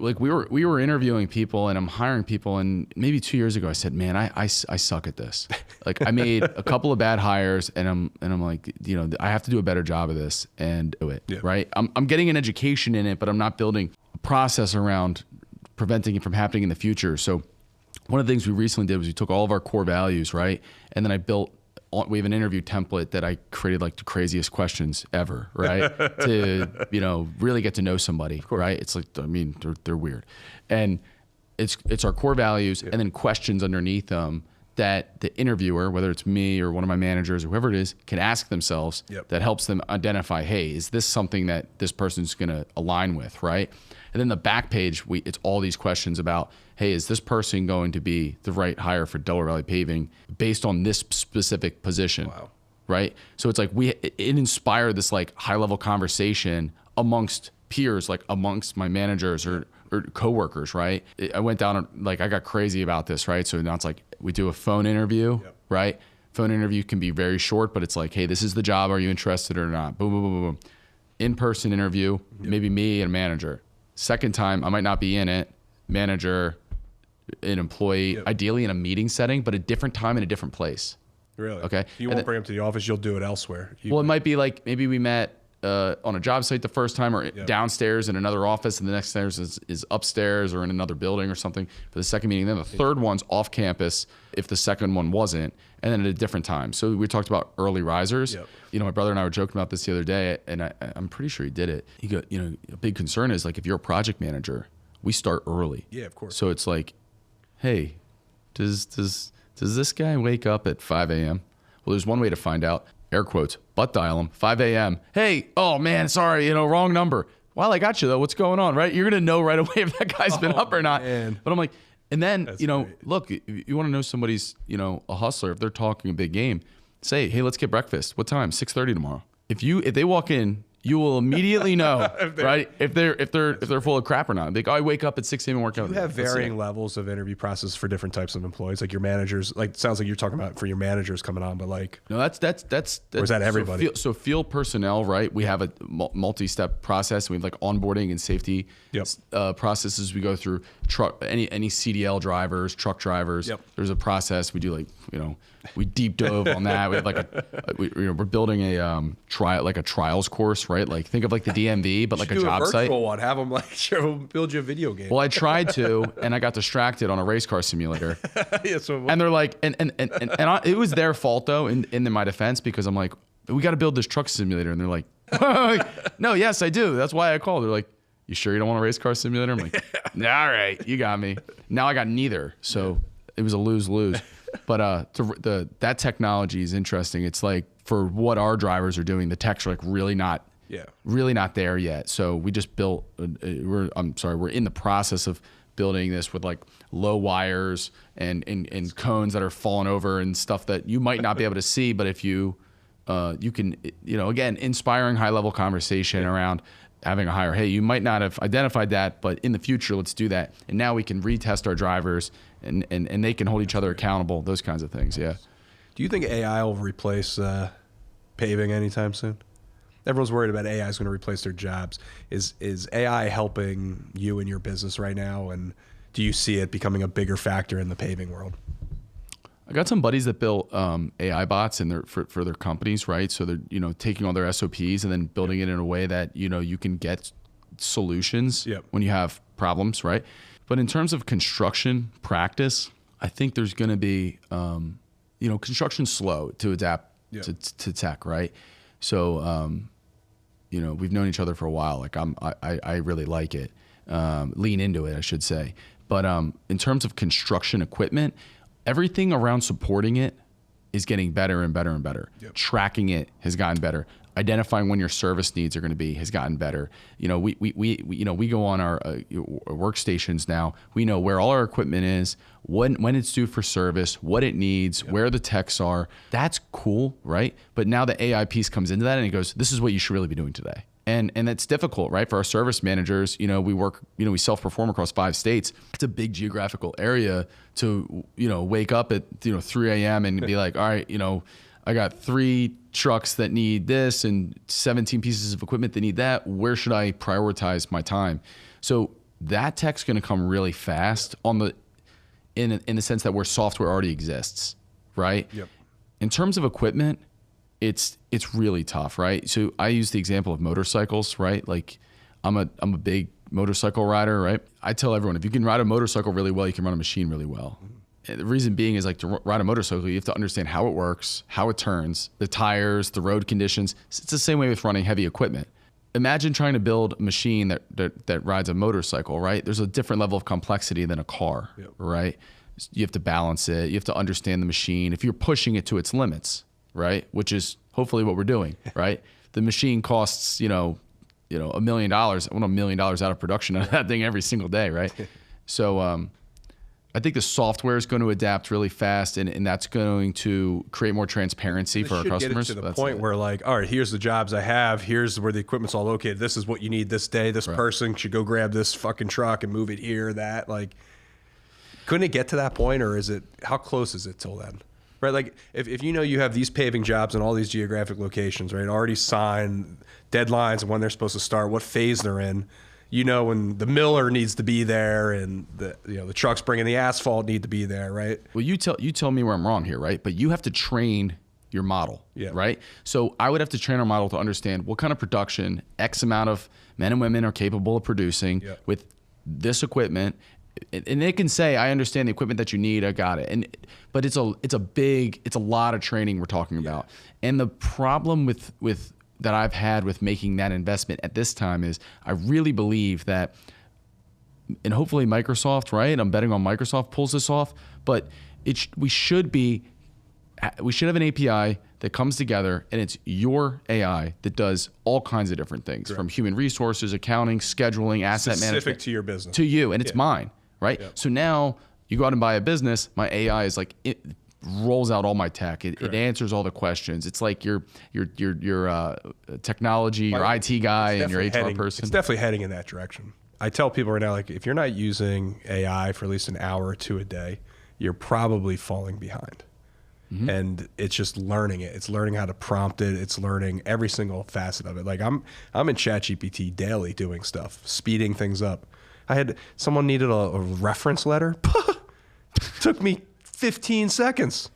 were interviewing people, and I'm hiring people, and maybe 2 years ago I said, man, I suck at this. Like I made a couple of bad hires, and I'm like, I have to do a better job of this and do it. Yeah. Right? I'm getting an education in it, but I'm not building a process around preventing it from happening in the future. So one of the things we recently did was we took all of our core values, right? And then we have an interview template that I created, like the craziest questions ever, right? To really get to know somebody, right? It's like, they're weird. And it's our core values, and then questions underneath them that the interviewer, whether it's me or one of my managers or whoever it is, can ask themselves. That helps them identify, hey, is this something that this person's going to align with, right? And then the back page, it's all these questions about, hey, is this person going to be the right hire for Delaware Valley Paving based on this specific position? Wow. Right? So it's like it inspired this like high level conversation amongst peers, like amongst my managers or coworkers, right? I went down and I got crazy about this, right? So now it's like we do a phone interview, right? Phone interview can be very short, but it's like, hey, this is the job. Are you interested or not? Boom, boom, boom, boom, boom. In-person interview, maybe me and a manager. Second time, I might not be in it. Manager, an employee, ideally in a meeting setting, but a different time in a different place. Really? Okay. You won't bring them to the office. You'll do it elsewhere. Well, it might be like maybe we met on a job site the first time, or downstairs in another office, and the next stairs is upstairs or in another building or something for the second meeting. Then the third one's off campus if the second one wasn't, and then at a different time. So we talked about early risers. Yep. You know, my brother and I were joking about this the other day, and I'm pretty sure he did it. He go, you know, a big concern is like if you're a project manager, we start early. Yeah, of course. So it's like, hey, does this guy wake up at 5 a.m.? Well, there's one way to find out. Air quotes, butt dial him, 5 a.m. Hey, oh man, sorry, wrong number. Well, I got you though. What's going on, right? You're going to know right away if that guy's been up or not. Man. But I'm like, and then, That's great. look, if you want to know somebody's, a hustler, if they're talking a big game, say, hey, let's get breakfast. What time? 6:30 tomorrow. If they walk in, you will immediately know, right? If they're full of crap or not. Like, I wake up at 6 a.m. and work out. You have varying levels of interview process for different types of employees. Like your managers, like it sounds like you're talking about for your managers coming on, but like No, that's or is that everybody? So field personnel, right? We have a multi-step process. We have like onboarding and safety processes. We go through any CDL drivers, truck drivers. Yep. There's a process. We do like we deep dove on that. We have like we're building a trials course, right? Like think of like the DMV, but like a do job a site. virtual one. Have them like build you a video game. Well, I tried to, and I got distracted on a race car simulator. Yeah, so And they're like, it was their fault though, in my defense, because I'm like, we got to build this truck simulator, and they're like, no, yes, I do. That's why I called. They're like, you sure you don't want a race car simulator? I'm like, all right, you got me. Now I got neither, so it was a lose-lose. But that technology is interesting. It's like for what our drivers are doing, the techs are like really not there yet. So we just built. We're in the process of building this with like low wires and cones that are falling over and stuff that you might not be able to see, but if you can, again, inspiring high level conversation around having a higher, hey, you might not have identified that, but in the future, let's do that. And now we can retest our drivers and they can hold each other accountable, those kinds of things. Yeah. do you think AI will replace paving anytime soon? Everyone's worried about AI is going to replace their jobs. Is AI helping you in your business right now? And do you see it becoming a bigger factor in the paving world? I got some buddies that built AI bots for their companies, right? So they're taking all their SOPs and then building it in a way that you can get solutions when you have problems, right? But in terms of construction practice, I think there's going to be construction's slow to adapt to tech, right? So we've known each other for a while. Like I really like it, lean into it, I should say. But in terms of construction equipment, everything around supporting it is getting better and better and better. Tracking it has gotten better. Identifying when your service needs are going to be has gotten better. We go on our workstations now. We know where all our equipment is, when it's due for service, what it needs, where the techs are. That's cool, right? But now the AI piece comes into that and it goes, this is what you should really be doing today. And that's difficult, right? For our service managers, we work, we self-perform across 5 states. It's a big geographical area to, wake up at, 3 a.m. and be like, all right, I got 3 trucks that need this and 17 pieces of equipment that need that. Where should I prioritize my time? So that tech's going to come really fast in the sense that where software already exists, right? Yep. In terms of equipment, it's really tough, right? So I use the example of motorcycles, right? Like I'm a big motorcycle rider, right? I tell everyone, if you can ride a motorcycle really well, you can run a machine really well. And the reason being is like to ride a motorcycle, you have to understand how it works, how it turns, the tires, the road conditions. It's the same way with running heavy equipment. Imagine trying to build a machine that rides a motorcycle, right? There's a different level of complexity than a car, right? You have to balance it. You have to understand the machine. If you're pushing it to its limits, right? Which is hopefully what we're doing, right? The machine costs, $1 million. I want $1 million out of production of that thing every single day, right? So I think the software is going to adapt really fast, and that's going to create more transparency for our customers. Get it to the point where like, all right, here's the jobs I have. Here's where the equipment's all located. This is what you need this day. This person should go grab this fucking truck and move it here, that. Like, couldn't it get to that point, or how close is it till then? Right, like if you have these paving jobs in all these geographic locations, right, already signed deadlines and when they're supposed to start, what phase they're in, when the miller needs to be there and the trucks bringing the asphalt need to be there, right? Well, you tell me where I'm wrong here, right? But you have to train your model, Yeah. right? So I would have to train our model to understand what kind of production X amount of men and women are capable of producing with this equipment. And it can say, I understand the equipment that you need, I got it. But it's a lot of training we're talking about. And the problem with that I've had with making that investment at this time is I really believe that, and hopefully Microsoft, right? I'm betting on Microsoft pulls this off, but we should have an API that comes together, and it's your AI that does all kinds of different things, from human resources, accounting, scheduling, asset management. Specific to your business. To you, and it's mine, right? Yep. So now you go out and buy a business, my AI is like, it rolls out all my tech. It answers all the questions. It's like your technology, your IT guy, and your HR person. It's definitely heading in that direction. I tell people right now, like, if you're not using AI for at least an hour or two a day, you're probably falling behind. Mm-hmm. And it's just learning it. It's learning how to prompt it. It's learning every single facet of it. Like I'm in ChatGPT daily doing stuff, speeding things up. Someone needed a reference letter. Took me 15 seconds.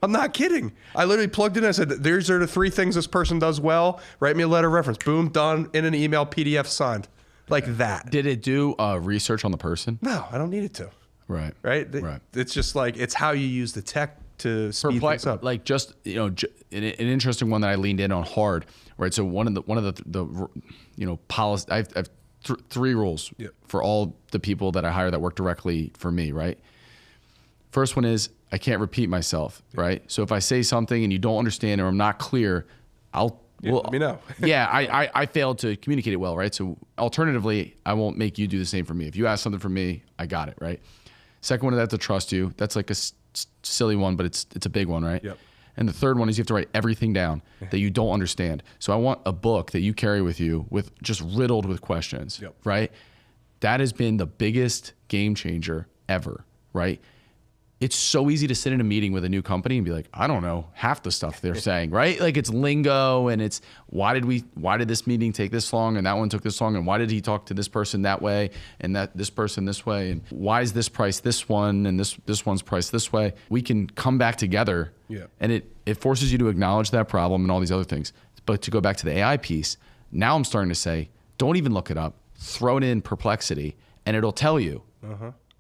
I'm not kidding. I literally plugged in. I said, "These are the 3 things this person does well. Write me a letter of reference." Boom, done. In an email, PDF signed. Like that. Did it do research on the person? No, I don't need it to. Right. Right. It's just like it's how you use the tech to speed things up. Like just an interesting one that I leaned in on hard. Right. So one of the policy. I have 3 rules for all the people that I hire that work directly for me. Right. First one is I can't repeat myself. Right. So if I say something and you don't understand or I'm not clear, let me know. I failed to communicate it well, right? So alternatively, I won't make you do the same for me. If you ask something from me, I got it, right? Second one is I have to trust you. That's like a silly one, but it's a big one, right? Yep. And the third one is you have to write everything down that you don't understand. So I want a book that you carry with you with just riddled with questions, right? That has been the biggest game changer ever, right? It's so easy to sit in a meeting with a new company and be like, I don't know half the stuff they're saying, right? Like it's lingo and it's why did this meeting take this long and that one took this long and why did he talk to this person that way and this person this way and why is this price this one and this one's price this way? We can come back together and it forces you to acknowledge that problem and all these other things. But to go back to the AI piece, now I'm starting to say, don't even look it up, throw it in Perplexity and it'll tell you.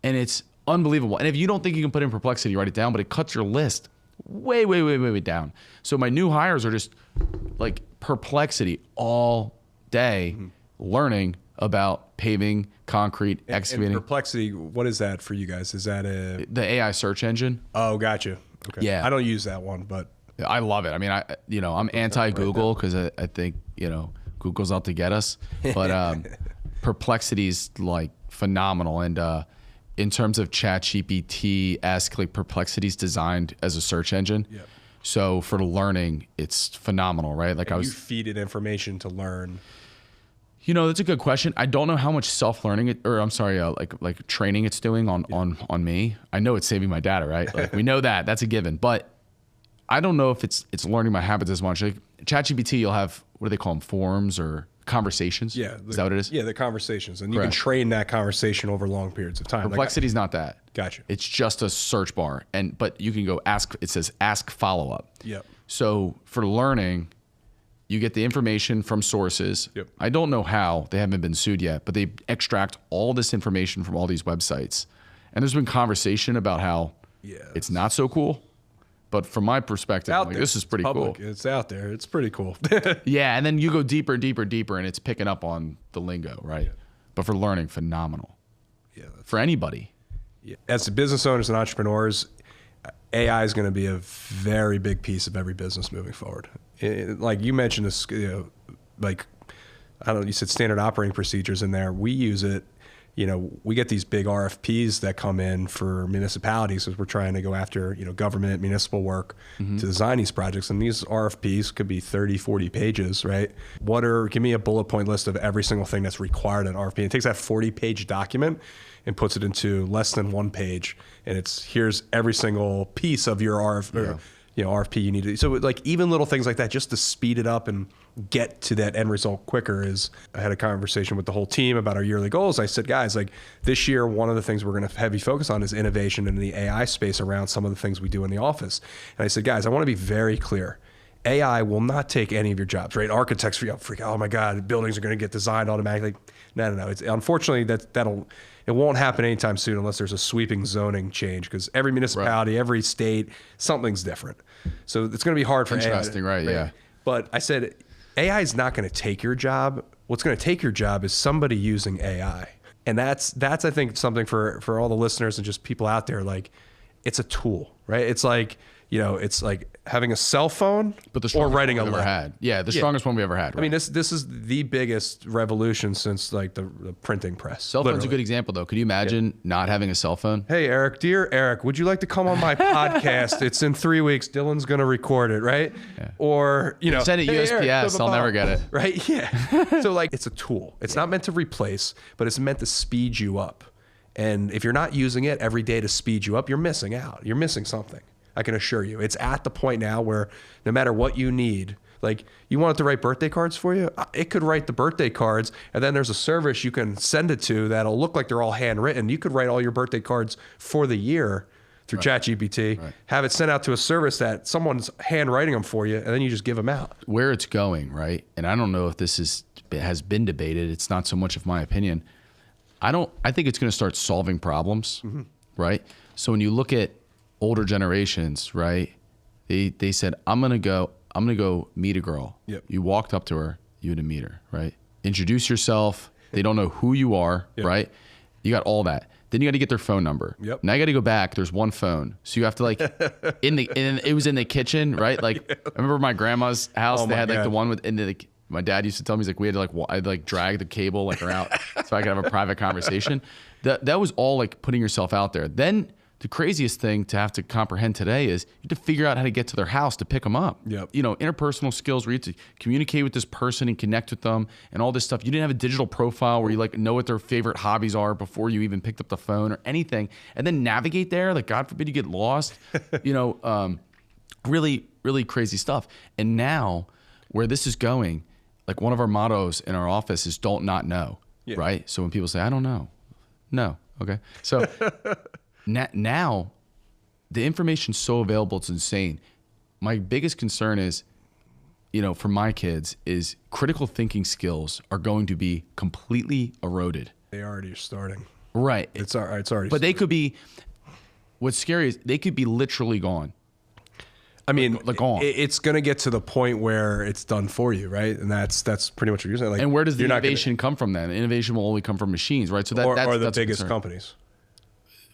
And it's unbelievable. And if you don't think you can put in Perplexity, write it down, but it cuts your list way, way, way, way, way down. So my new hires are just like Perplexity all day learning about paving, concrete, excavating. And Perplexity, what is that for you guys? Is that the AI search engine? Oh, gotcha. Okay. Yeah. I don't use that one, but I love it. I mean, I'm anti-Google because I think, Google's out to get us, but Perplexity's like phenomenal. And, in terms of ChatGPT-esque, like Perplexity's designed as a search engine. So for learning, it's phenomenal, right? Like you feed it information to learn. That's a good question. I don't know how much self-learning like training it's doing on me. I know it's saving my data, right? Like we know that's a given, but I don't know if it's learning my habits as much. Like ChatGPT, you'll have, what do they call them? Forms or conversations? Yeah. Is that what it is? Yeah, the conversations. And you can train that conversation over long periods of time. Perplexity's not that. Gotcha. It's just a search bar. But you can go it says ask follow-up. Yep. So for learning, you get the information from sources. Yep. I don't know how, they haven't been sued yet, but they extract all this information from all these websites. And there's been conversation about how it's not so cool. But from my perspective, I'm like, this is pretty cool. It's out there. It's pretty cool. Yeah, and then you go deeper and deeper and deeper, and it's picking up on the lingo, right? Yeah. But for learning, phenomenal. Yeah. For anybody. Yeah. As business owners and entrepreneurs, AI is going to be a very big piece of every business moving forward. Like you mentioned, this, like I don't know, you said standard operating procedures in there. We use it. We get these big RFPs that come in for municipalities as we're trying to go after, government, municipal work to design these projects. And these RFPs could be 30, 40 pages, right? Give me a bullet point list of every single thing that's required in an RFP. It takes that 40-page document and puts it into less than 1 page. And here's every single piece of your RFP, RFP you need to. So like even little things like that, just to speed it up and get to that end result quicker is. I had a conversation with the whole team about our yearly goals. I said, guys, like this year, one of the things we're going to heavy focus on is innovation in the AI space around some of the things we do in the office. And I said, guys, I want to be very clear. AI will not take any of your jobs, right? Architects freak out. Oh my God, buildings are going to get designed automatically. No. It's unfortunately it won't happen anytime soon unless there's a sweeping zoning change, because every municipality, every state, something's different. So it's going to be hard for Interesting, AI. right? Yeah. But I said, AI is not going to take your job. What's going to take your job is somebody using AI. And that's I think something for all the listeners and just people out there, like it's a tool, right? It's like, it's like having a cell phone or writing a letter. Had. Yeah, the strongest one we ever had. Right? I mean, this is the biggest revolution since like the printing press. Cell phone's a good example, though. Could you imagine not having a cell phone? Hey, Eric, dear Eric, would you like to come on my podcast? It's in 3 weeks. Dylan's going to record it, right? Yeah. Or, send it USPS. Eric, I'll never get it. Right? Yeah. So like it's a tool. It's not meant to replace, but it's meant to speed you up. And if you're not using it every day to speed you up, you're missing out. You're missing something. I can assure you. It's at the point now where no matter what you need, like you want it to write birthday cards for you, it could write the birthday cards, and then there's a service you can send it to that'll look like they're all handwritten. You could write all your birthday cards for the year through ChatGPT, have it sent out to a service that someone's handwriting them for you, and then you just give them out. Where it's going, right? And I don't know if has been debated. It's not so much of my opinion. I think it's going to start solving problems, right? So when you look at older generations, right? They said, I'm gonna go meet a girl. Yep. You walked up to her, you had to meet her, right? Introduce yourself. They don't know who you are, right? You got all that. Then you got to get their phone number. Yep. Now you got to go back. There's one phone, so you have to like it was in the kitchen, right? Like I remember my grandma's house. They had like the one with my dad used to tell me, he's like, we had to I'd drag the cable like around so I could have a private conversation. That was all like putting yourself out there. Then the craziest thing to have to comprehend today is you have to figure out how to get to their house to pick them up. Yep. Interpersonal skills where you have to communicate with this person and connect with them and all this stuff. You didn't have a digital profile where you know what their favorite hobbies are before you even picked up the phone or anything. And then navigate there, like God forbid you get lost, really, really crazy stuff. And now where this is going, like one of our mottos in our office is don't not know, right? So when people say, I don't know, no, okay. So now the information's so available, it's insane. My biggest concern is, for my kids is critical thinking skills are going to be completely eroded. They already are starting. Right. It's already starting. But they could be, what's scary is they could be literally gone. I mean, gone. It's going to get to the point where it's done for you, right? And that's pretty much what you're saying. Like, and where does the innovation come from then? Innovation will only come from machines, right? So that's the biggest companies.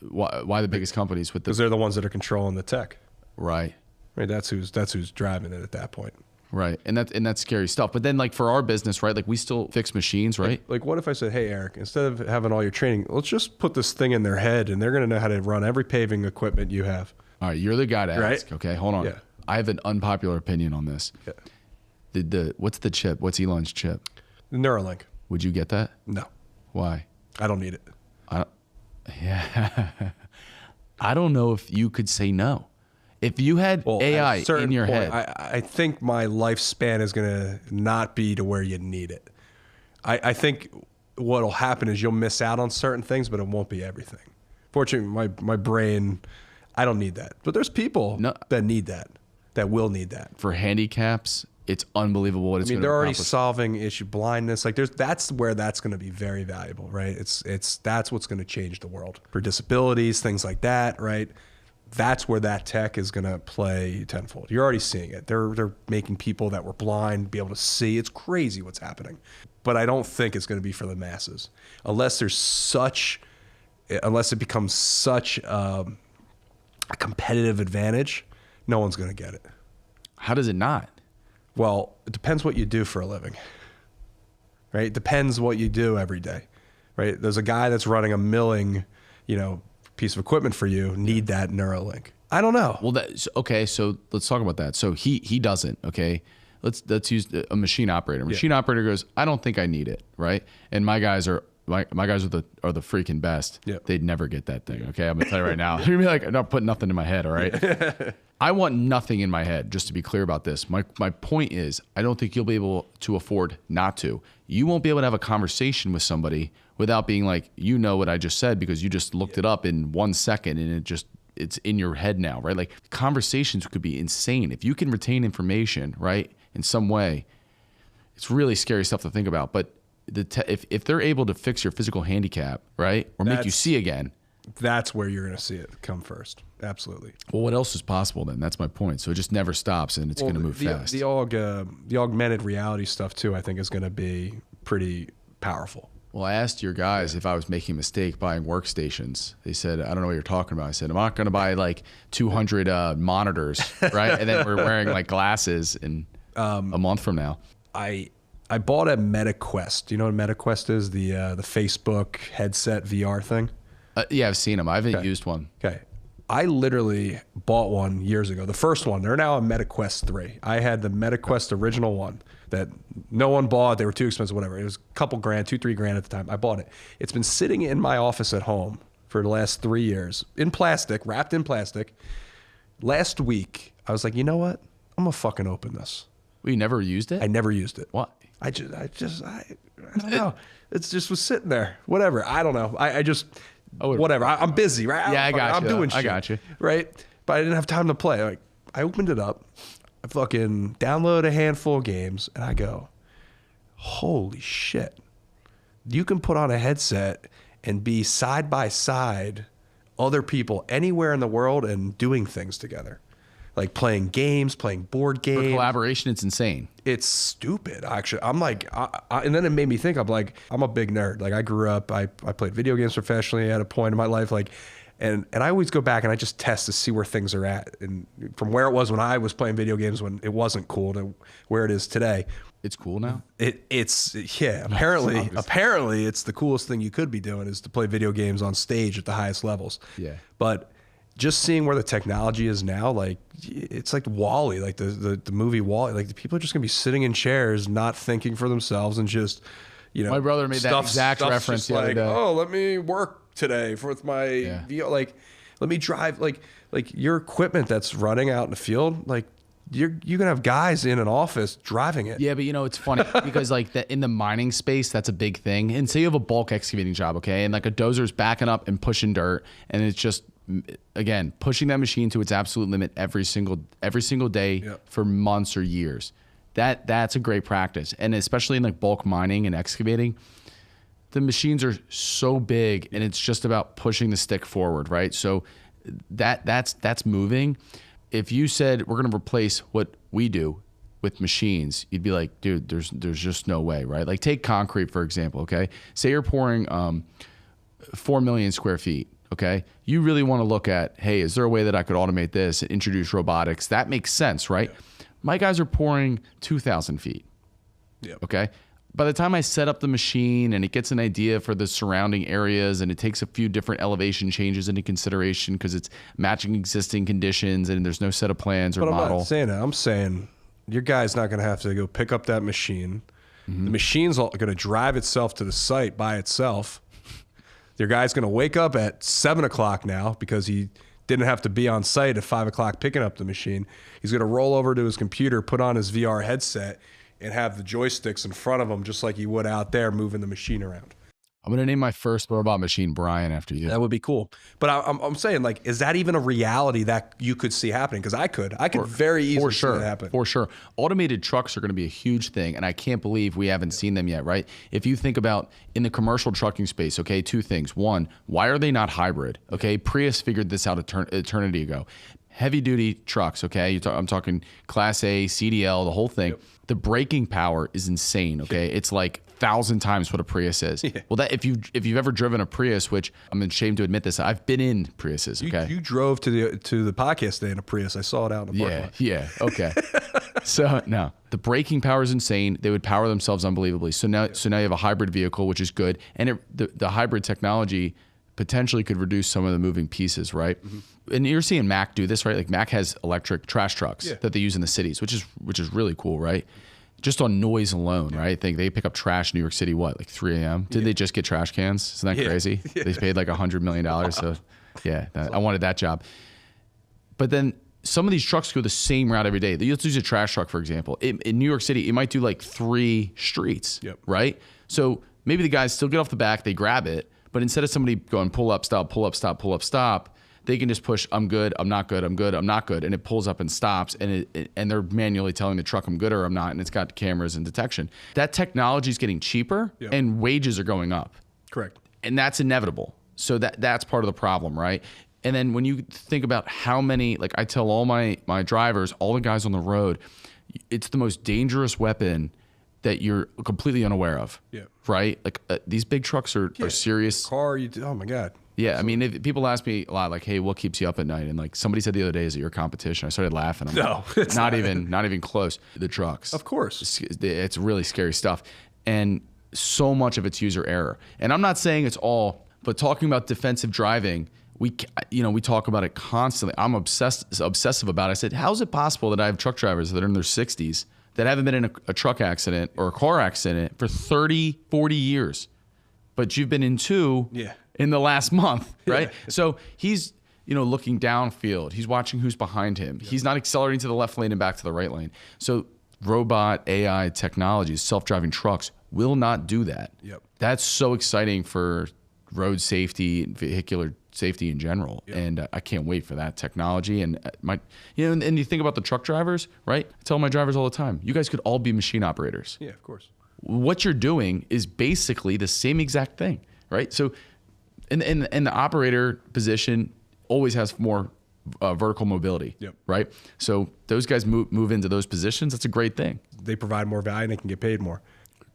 Why the biggest companies? Because they're the ones that are controlling the tech. Right. Right. That's who's driving it at that point. Right. And that's scary stuff. But then for our business, right? Like we still fix machines, right? Like what if I said, hey, Eric, instead of having all your training, let's just put this thing in their head and they're going to know how to run every paving equipment you have. All right. You're the guy to ask. Right? Okay. Hold on. Yeah. I have an unpopular opinion on this. Yeah. What's the chip? What's Elon's chip? The Neuralink. Would you get that? No. Why? I don't need it. Yeah. I don't know if you could say no. If you had AI in your head. I think my lifespan is going to not be to where you need it. I think what'll happen is you'll miss out on certain things, but it won't be everything. Fortunately, my brain, I don't need that. But there's people that need that will need that. For handicaps, it's unbelievable what it's going to accomplish. They're already solving issue blindness. Like that's where that's going to be very valuable, right? That's what's going to change the world. For disabilities, things like that, right? That's where that tech is going to play tenfold. You're already seeing it. They're making people that were blind be able to see. It's crazy what's happening. But I don't think it's going to be for the masses. Unless it becomes such a competitive advantage, no one's going to get it. How does it not? Well, it depends what you do for a living, right? It depends what you do every day, right? There's a guy that's running a milling, piece of equipment for you. Need that Neuralink? I don't know. Well, okay. So let's talk about that. So he doesn't. Okay, let's use a machine operator. Machine operator goes, I don't think I need it, right? And my guys are the freaking best. Yep. They'd never get that thing. Okay, I'm gonna tell you right now. You're gonna be like, I'm not putting nothing in my head. All right. I want nothing in my head, just to be clear about this. My point is, I don't think you'll be able to afford not to. You won't be able to have a conversation with somebody without being like, you know what I just said because you just looked it up in 1 second and it's in your head now, right? Like conversations could be insane. If you can retain information, right, in some way, it's really scary stuff to think about. But if they're able to fix your physical handicap, right, or make you see again, that's where you're going to see it come first. Absolutely. Well, what else is possible then? That's my point. So it just never stops, and it's going to move fast. The augmented reality stuff too, I think, is going to be pretty powerful. Well, I asked your guys if I was making a mistake buying workstations. They said, I don't know what you're talking about. I said, I'm not going to buy like 200 monitors, right? And then we're wearing like glasses in a month from now. I bought a MetaQuest. Do you know what a MetaQuest is? The Facebook headset VR thing? Yeah, I've seen them. I haven't used one. Okay. I literally bought one years ago. The first one. They're now a MetaQuest 3. I had the MetaQuest original one that no one bought. They were too expensive, whatever. It was a couple grand, $2-3 at the time. I bought it. It's been sitting in my office at home for the last 3 years in plastic, wrapped in plastic. Last week, I was like, you know what? I'm going to fucking open this. Well, you never used it? I never used it. Why? I don't know. It just was sitting there. Whatever. I don't know. Whatever. I'm busy, right? Yeah, I got you. I'm doing shit. I got you. Right? But I didn't have time to play. Like, I opened it up. I fucking download a handful of games, and I go, holy shit. You can put on a headset and be side by side other people anywhere in the world and doing things together. Like playing games, playing board games. For collaboration, it's insane. It's stupid, actually. I'm like, and then it made me think, I'm like, I'm a big nerd. Like I grew up, I played video games professionally at a point in my life. Like, and I always go back and I just test to see where things are at. And from where it was when I was playing video games when it wasn't cool to where it is today. It's cool now? It's apparently it's the coolest thing you could be doing is to play video games on stage at the highest levels. Yeah. But just seeing where the technology is now, like it's like WALL-E, like the movie WALL-E. Like the people are just gonna be sitting in chairs, not thinking for themselves, and just, you know. My brother made that exact reference the other day. Oh, let me work today with my VR. Like, let me drive. Like your equipment that's running out in the field. Like you're gonna have guys in an office driving it. Yeah, but you know it's funny because like in the mining space, that's a big thing. And say you have a bulk excavating job, okay, and like a dozer's backing up and pushing dirt, and it's just, again, pushing that machine to its absolute limit every single day for months or years. That's a great practice. And especially in like bulk mining and excavating, the machines are so big and it's just about pushing the stick forward, right? So that's moving. If you said we're going to replace what we do with machines, you'd be like, dude, there's just no way, right? Like take concrete, for example, okay? Say you're pouring 4 million square feet. Okay, you really want to look at, hey, is there a way that I could automate this and introduce robotics? That makes sense, right? Yeah. My guys are pouring 2,000 feet. Yeah. Okay. By the time I set up the machine and it gets an idea for the surrounding areas and it takes a few different elevation changes into consideration because it's matching existing conditions and there's no set of plans or model. I'm not saying that. I'm saying your guy's not going to have to go pick up that machine. Mm-hmm. The machine's going to drive itself to the site by itself. Your guy's going to wake up at 7 o'clock now because he didn't have to be on site at 5 o'clock picking up the machine. He's going to roll over to his computer, put on his VR headset, and have the joysticks in front of him just like he would out there moving the machine around. I'm going to name my first robot machine Brian after you. That would be cool. But I'm saying, like, is that even a reality that you could see happening? Because I could very easily see that happen. For sure. Automated trucks are going to be a huge thing, and I can't believe we haven't seen them yet, right? If you think about in the commercial trucking space, okay, two things. One, why are they not hybrid? Okay, Prius figured this out eternity ago. Heavy duty trucks, okay? I'm talking Class A, CDL, the whole thing. Yep. The braking power is insane, okay? It's like 1,000 times what a Prius is. Yeah. Well, that if you've ever driven a Prius, which I'm ashamed to admit this, I've been in Priuses, okay? You drove to the podcast day in a Prius. I saw it out in the parking lot. Yeah, okay. So no, the braking power is insane. They would power themselves unbelievably. So now you have a hybrid vehicle, which is good. And the hybrid technology potentially could reduce some of the moving pieces, right? Mm-hmm. And you're seeing Mac do this, right? Like Mac has electric trash trucks that they use in the cities, which is really cool, right? Just on noise alone, right? They pick up trash in New York City, what, like 3 a.m.? Did they just get trash cans? Isn't that crazy? Yeah. They paid like $100 million. So yeah, I wanted that job. But then some of these trucks go the same route every day. Let's use a trash truck, for example. In New York City, it might do like 3 streets, right? So maybe the guys still get off the back, they grab it, but instead of somebody going pull up, stop, pull up, stop, pull up, stop, they can just push, I'm good, I'm not good, I'm good, I'm not good, and it pulls up and stops, and and they're manually telling the truck I'm good or I'm not, and it's got cameras and detection. That technology is getting cheaper, and wages are going up. Correct. And that's inevitable. So that's part of the problem, right? And then when you think about how many, like I tell all my drivers, all the guys on the road, it's the most dangerous weapon that you're completely unaware of. Right? Like these big trucks are serious. Car, oh my God. Yeah, I mean, if people ask me a lot, like, "Hey, what keeps you up at night?" And like somebody said the other day, "Is it your competition?" I started laughing. I'm No, like, it's not even close. The trucks, of course, it's really scary stuff, and so much of it's user error. And I'm not saying it's all, but talking about defensive driving, we talk about it constantly. I'm obsessive about it. I said, how is it possible that I have truck drivers that are in their 60s that haven't been in a truck accident or a car accident for 30, 40 years, but you've been in 2 in the last month, right? So he's, looking downfield. He's watching who's behind him. He's not accelerating to the left lane and back to the right lane. So robot, AI technologies, self-driving trucks will not do that. That's so exciting for road safety and vehicular safety in general. And I can't wait for that technology. And and you think about the truck drivers, right? I tell my drivers all the time, you guys could all be machine operators. Yeah, of course. What you're doing is basically the same exact thing, right? So in the operator position always has more vertical mobility, right? So those guys move into those positions. That's a great thing. They provide more value and they can get paid more.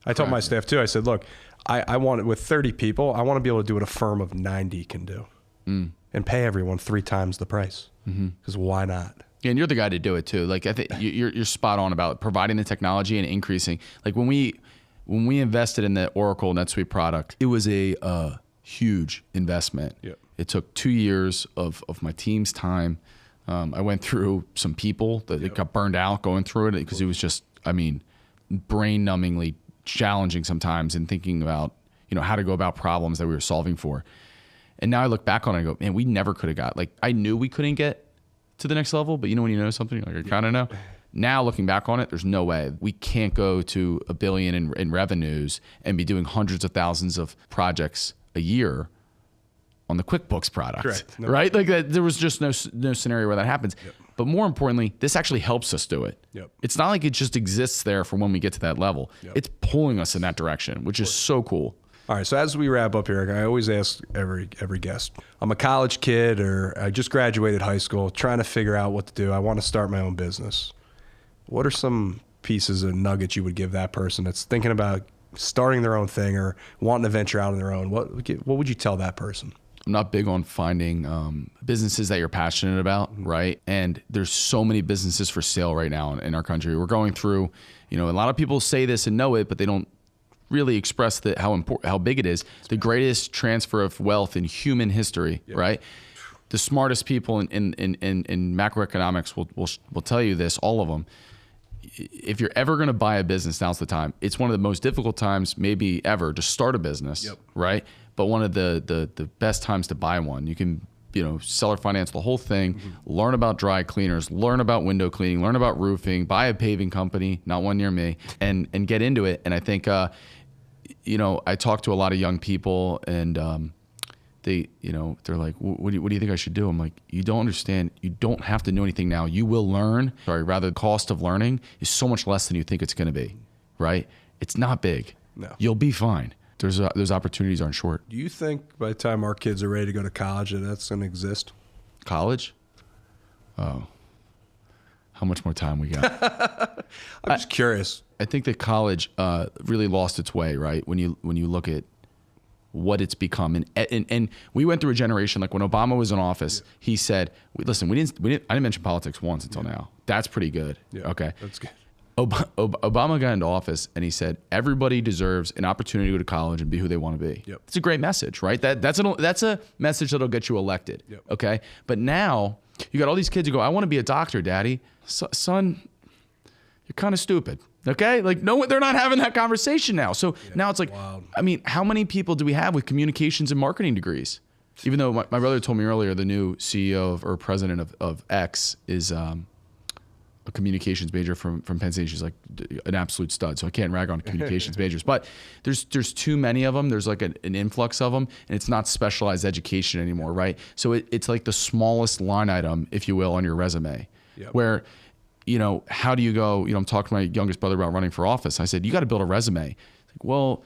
I told my staff too, I said, look, I want it with 30 people, I want to be able to do what a firm of 90 can do and pay everyone 3 times the price. Because why not? Yeah, and you're the guy to do it too. Like I think you're spot on about providing the technology and increasing. Like when we invested in the Oracle NetSuite product, it was a huge investment. It took 2 years of my team's time. I went through some people that got burned out going through it because it was just, brain-numbingly challenging sometimes and thinking about, how to go about problems that we were solving for. And now I look back on it and I go, man, we never could have got, like, I knew we couldn't get to the next level, but when you know something, like I kind of know. Now looking back on it, there's no way. We can't go to $1 billion in revenues and be doing hundreds of thousands of projects a year on the QuickBooks product, right? Like there was just no scenario where that happens. But more importantly, this actually helps us do it. It's not like it just exists there for when we get to that level. It's pulling us in that direction, which is so cool. All right, so as we wrap up here, I always ask every guest, I'm a college kid or I just graduated high school, trying to figure out what to do. I want to start my own business. What are some pieces of nuggets you would give that person that's thinking about starting their own thing or wanting to venture out on their own? What would you tell that person? I'm not big on finding businesses that you're passionate about, right? And there's so many businesses for sale right now in our country. We're going through, a lot of people say this and know it, but they don't really express how big it is. The greatest transfer of wealth in human history, right? The smartest people in macroeconomics will tell you this, all of them. If you're ever going to buy a business, now's the time. It's one of the most difficult times maybe ever to start a business, right? But one of the best times to buy one. You can, seller finance the whole thing, learn about dry cleaners, learn about window cleaning, learn about roofing, buy a paving company, not one near me, and get into it. And I think, I talk to a lot of young people and they're like, what do you think I should do? I'm like, you don't understand. You don't have to know anything now. You will learn. The cost of learning is so much less than you think it's going to be, right? It's not big. No. You'll be fine. Those opportunities aren't short. Do you think by the time our kids are ready to go to college that that's going to exist? College? Oh, how much more time we got? I'm just curious. I think that college really lost its way, right? When you look at what it's become, and we went through a generation, like when Obama was in office, he said, "Listen, I didn't mention politics once until now. That's pretty good." Okay, that's good. Obama got into office and he said everybody deserves an opportunity to go to college and be who they want to be. It's a great message, right? That's a message that'll get you elected. Okay, but now you got all these kids who go, "I want to be a doctor, Daddy." Son, you're kind of stupid. Okay, like no, they're not having that conversation now. So now it's like, wild. how many people do we have with communications and marketing degrees? Even though my brother told me earlier, the new CEO or president of X is a communications major from Penn State. She's like an absolute stud. So I can't rag on communications majors, but there's too many of them. There's like an influx of them, and it's not specialized education anymore, right? So it's like the smallest line item, if you will, on your resume. Yep. Where, how do you go? I'm talking to my youngest brother about running for office. I said, you got to build a resume. Like, well,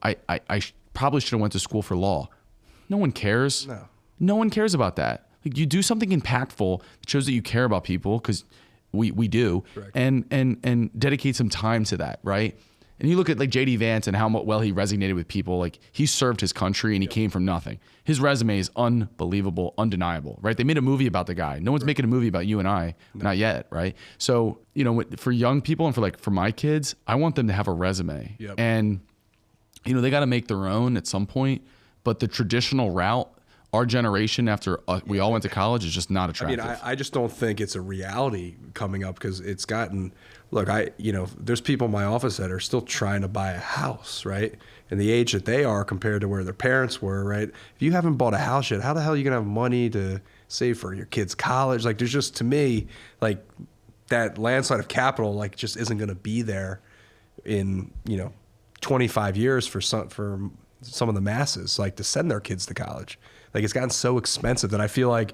I probably should have went to school for law. No one cares. No one cares about that. Like, you do something impactful that shows that you care about people, because we do, correct, and dedicate some time to that, right? And you look at like JD Vance and how well he resonated with people. Like, he served his country and he came from nothing. His resume is unbelievable, undeniable, right? They made a movie about the guy. No one's making a movie about you and I, not yet, right? So, for young people and for my kids, I want them to have a resume. Yep. And, they got to make their own at some point. But the traditional route, our generation after we all went to college, is just not attractive. I mean, I just don't think it's a reality coming up, because it's gotten, look, there's people in my office that are still trying to buy a house, right? And the age that they are compared to where their parents were, right? If you haven't bought a house yet, how the hell are you going to have money to save for your kids' college? Like, there's just, to me, like, that landslide of capital, like, just isn't going to be there in, 25 years for some of the masses, like, to send their kids to college. Like, it's gotten so expensive that I feel like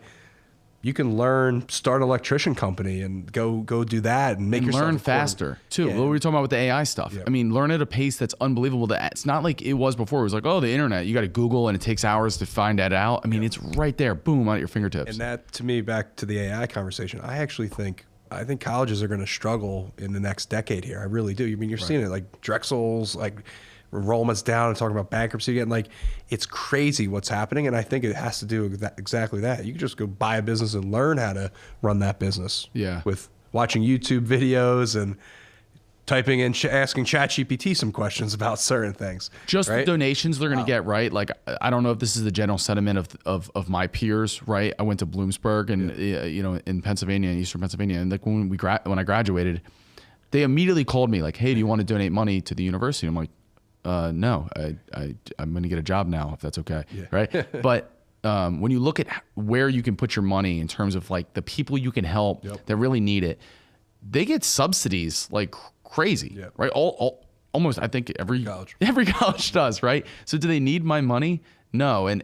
you can start an electrician company and go do that and make yourself learn faster too. Yeah. What were we talking about with the AI stuff? Yeah. I mean, learn at a pace that's unbelievable. That it's not like it was before. It was like, oh, the internet, you got to Google and it takes hours to find that out. I mean, it's right there, boom, at your fingertips. And that, to me, back to the AI conversation, I think colleges are going to struggle in the next decade here. I really do. I mean, you're seeing it, like Drexel's, like, enrollment's down, and talking about bankruptcy again. Like, it's crazy what's happening, and I think it has to do with exactly that. You can just go buy a business and learn how to run that business. Yeah. With watching YouTube videos and typing in, asking ChatGPT some questions about certain things. Just right? The donations they're going to get, right? Like, I don't know if this is the general sentiment of my peers, right? I went to Bloomsburg and in Pennsylvania, in Eastern Pennsylvania, and like when I graduated, they immediately called me like, "Hey, do you want to donate money to the university?" I'm like, no, I'm going to get a job now, if that's okay. Yeah. Right. But when you look at where you can put your money in terms of like the people you can help that really need it, they get subsidies like crazy, right? Almost, I think every college does, right? So do they need my money? No. And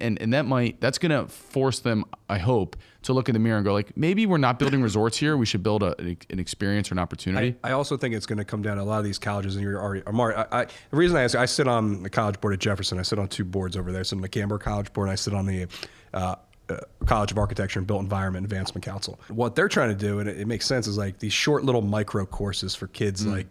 that's going to force them, I hope, to look in the mirror and go like, maybe we're not building resorts here. We should build an experience or an opportunity. I also think it's going to come down to a lot of these colleges. And you're already, the reason I sit on the college board at Jefferson. I sit on two boards over there. I sit on the Camber College Board, and I sit on the College of Architecture and Built Environment Advancement Council. What they're trying to do, and it makes sense, is like these short little micro courses for kids, like,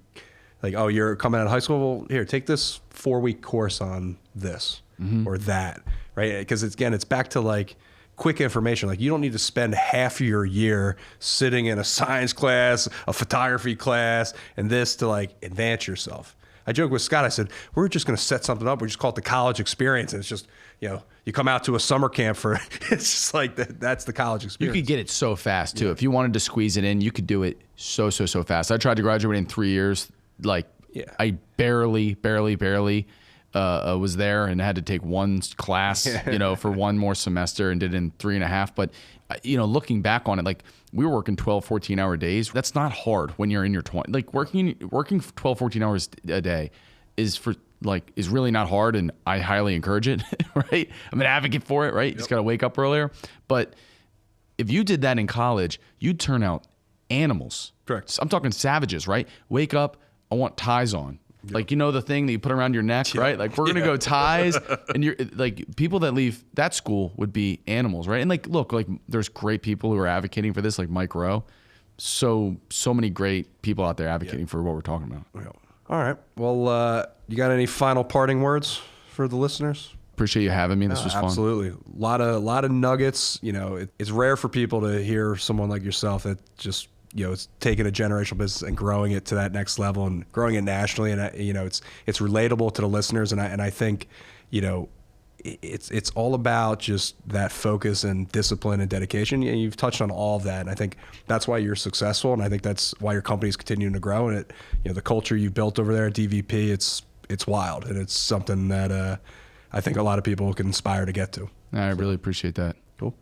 oh, you're coming out of high school? Well, here, take this 4-week course on this or that, right? Because it's back to like quick information. Like, you don't need to spend half your year sitting in a science class, a photography class, and this to like advance yourself. I joked with Scott. I said, we're just going to set something up. We just call it the college experience. And it's just, you come out to a summer camp for, it's just like that's the college experience. You could get it so fast too. If you wanted to squeeze it in, you could do it so fast. I tried to graduate in 3 years. Like, I barely was there and had to take one class, for one more semester, and did it in 3.5. But, looking back on it, like, we were working 12, 14-hour days. That's not hard when you're in your 20s. Like, working 12, 14 hours a day is really not hard, and I highly encourage it, right? I'm an advocate for it, right? You just got to wake up earlier. But if you did that in college, you'd turn out animals. Correct. I'm talking savages, right? Wake up, I want ties on. Yep. Like, the thing that you put around your neck, right? Like, we're going to go ties, and you're like, people that leave that school would be animals, right? And like, look, like, there's great people who are advocating for this, like Mike Rowe. So many great people out there advocating for what we're talking about. Yep. All right. Well, you got any final parting words for the listeners? Appreciate you having me. This was fun. Absolutely. A lot of nuggets. It's rare for people to hear someone like yourself that just, it's taking a generational business and growing it to that next level and growing it nationally. And, it's relatable to the listeners. And I think, it's all about just that focus and discipline and dedication. You've touched on all of that. And I think that's why you're successful. And I think that's why your company is continuing to grow. And the culture you've built over there at DVP, it's wild. And it's something that I think a lot of people can aspire to get to. I really appreciate that. Cool.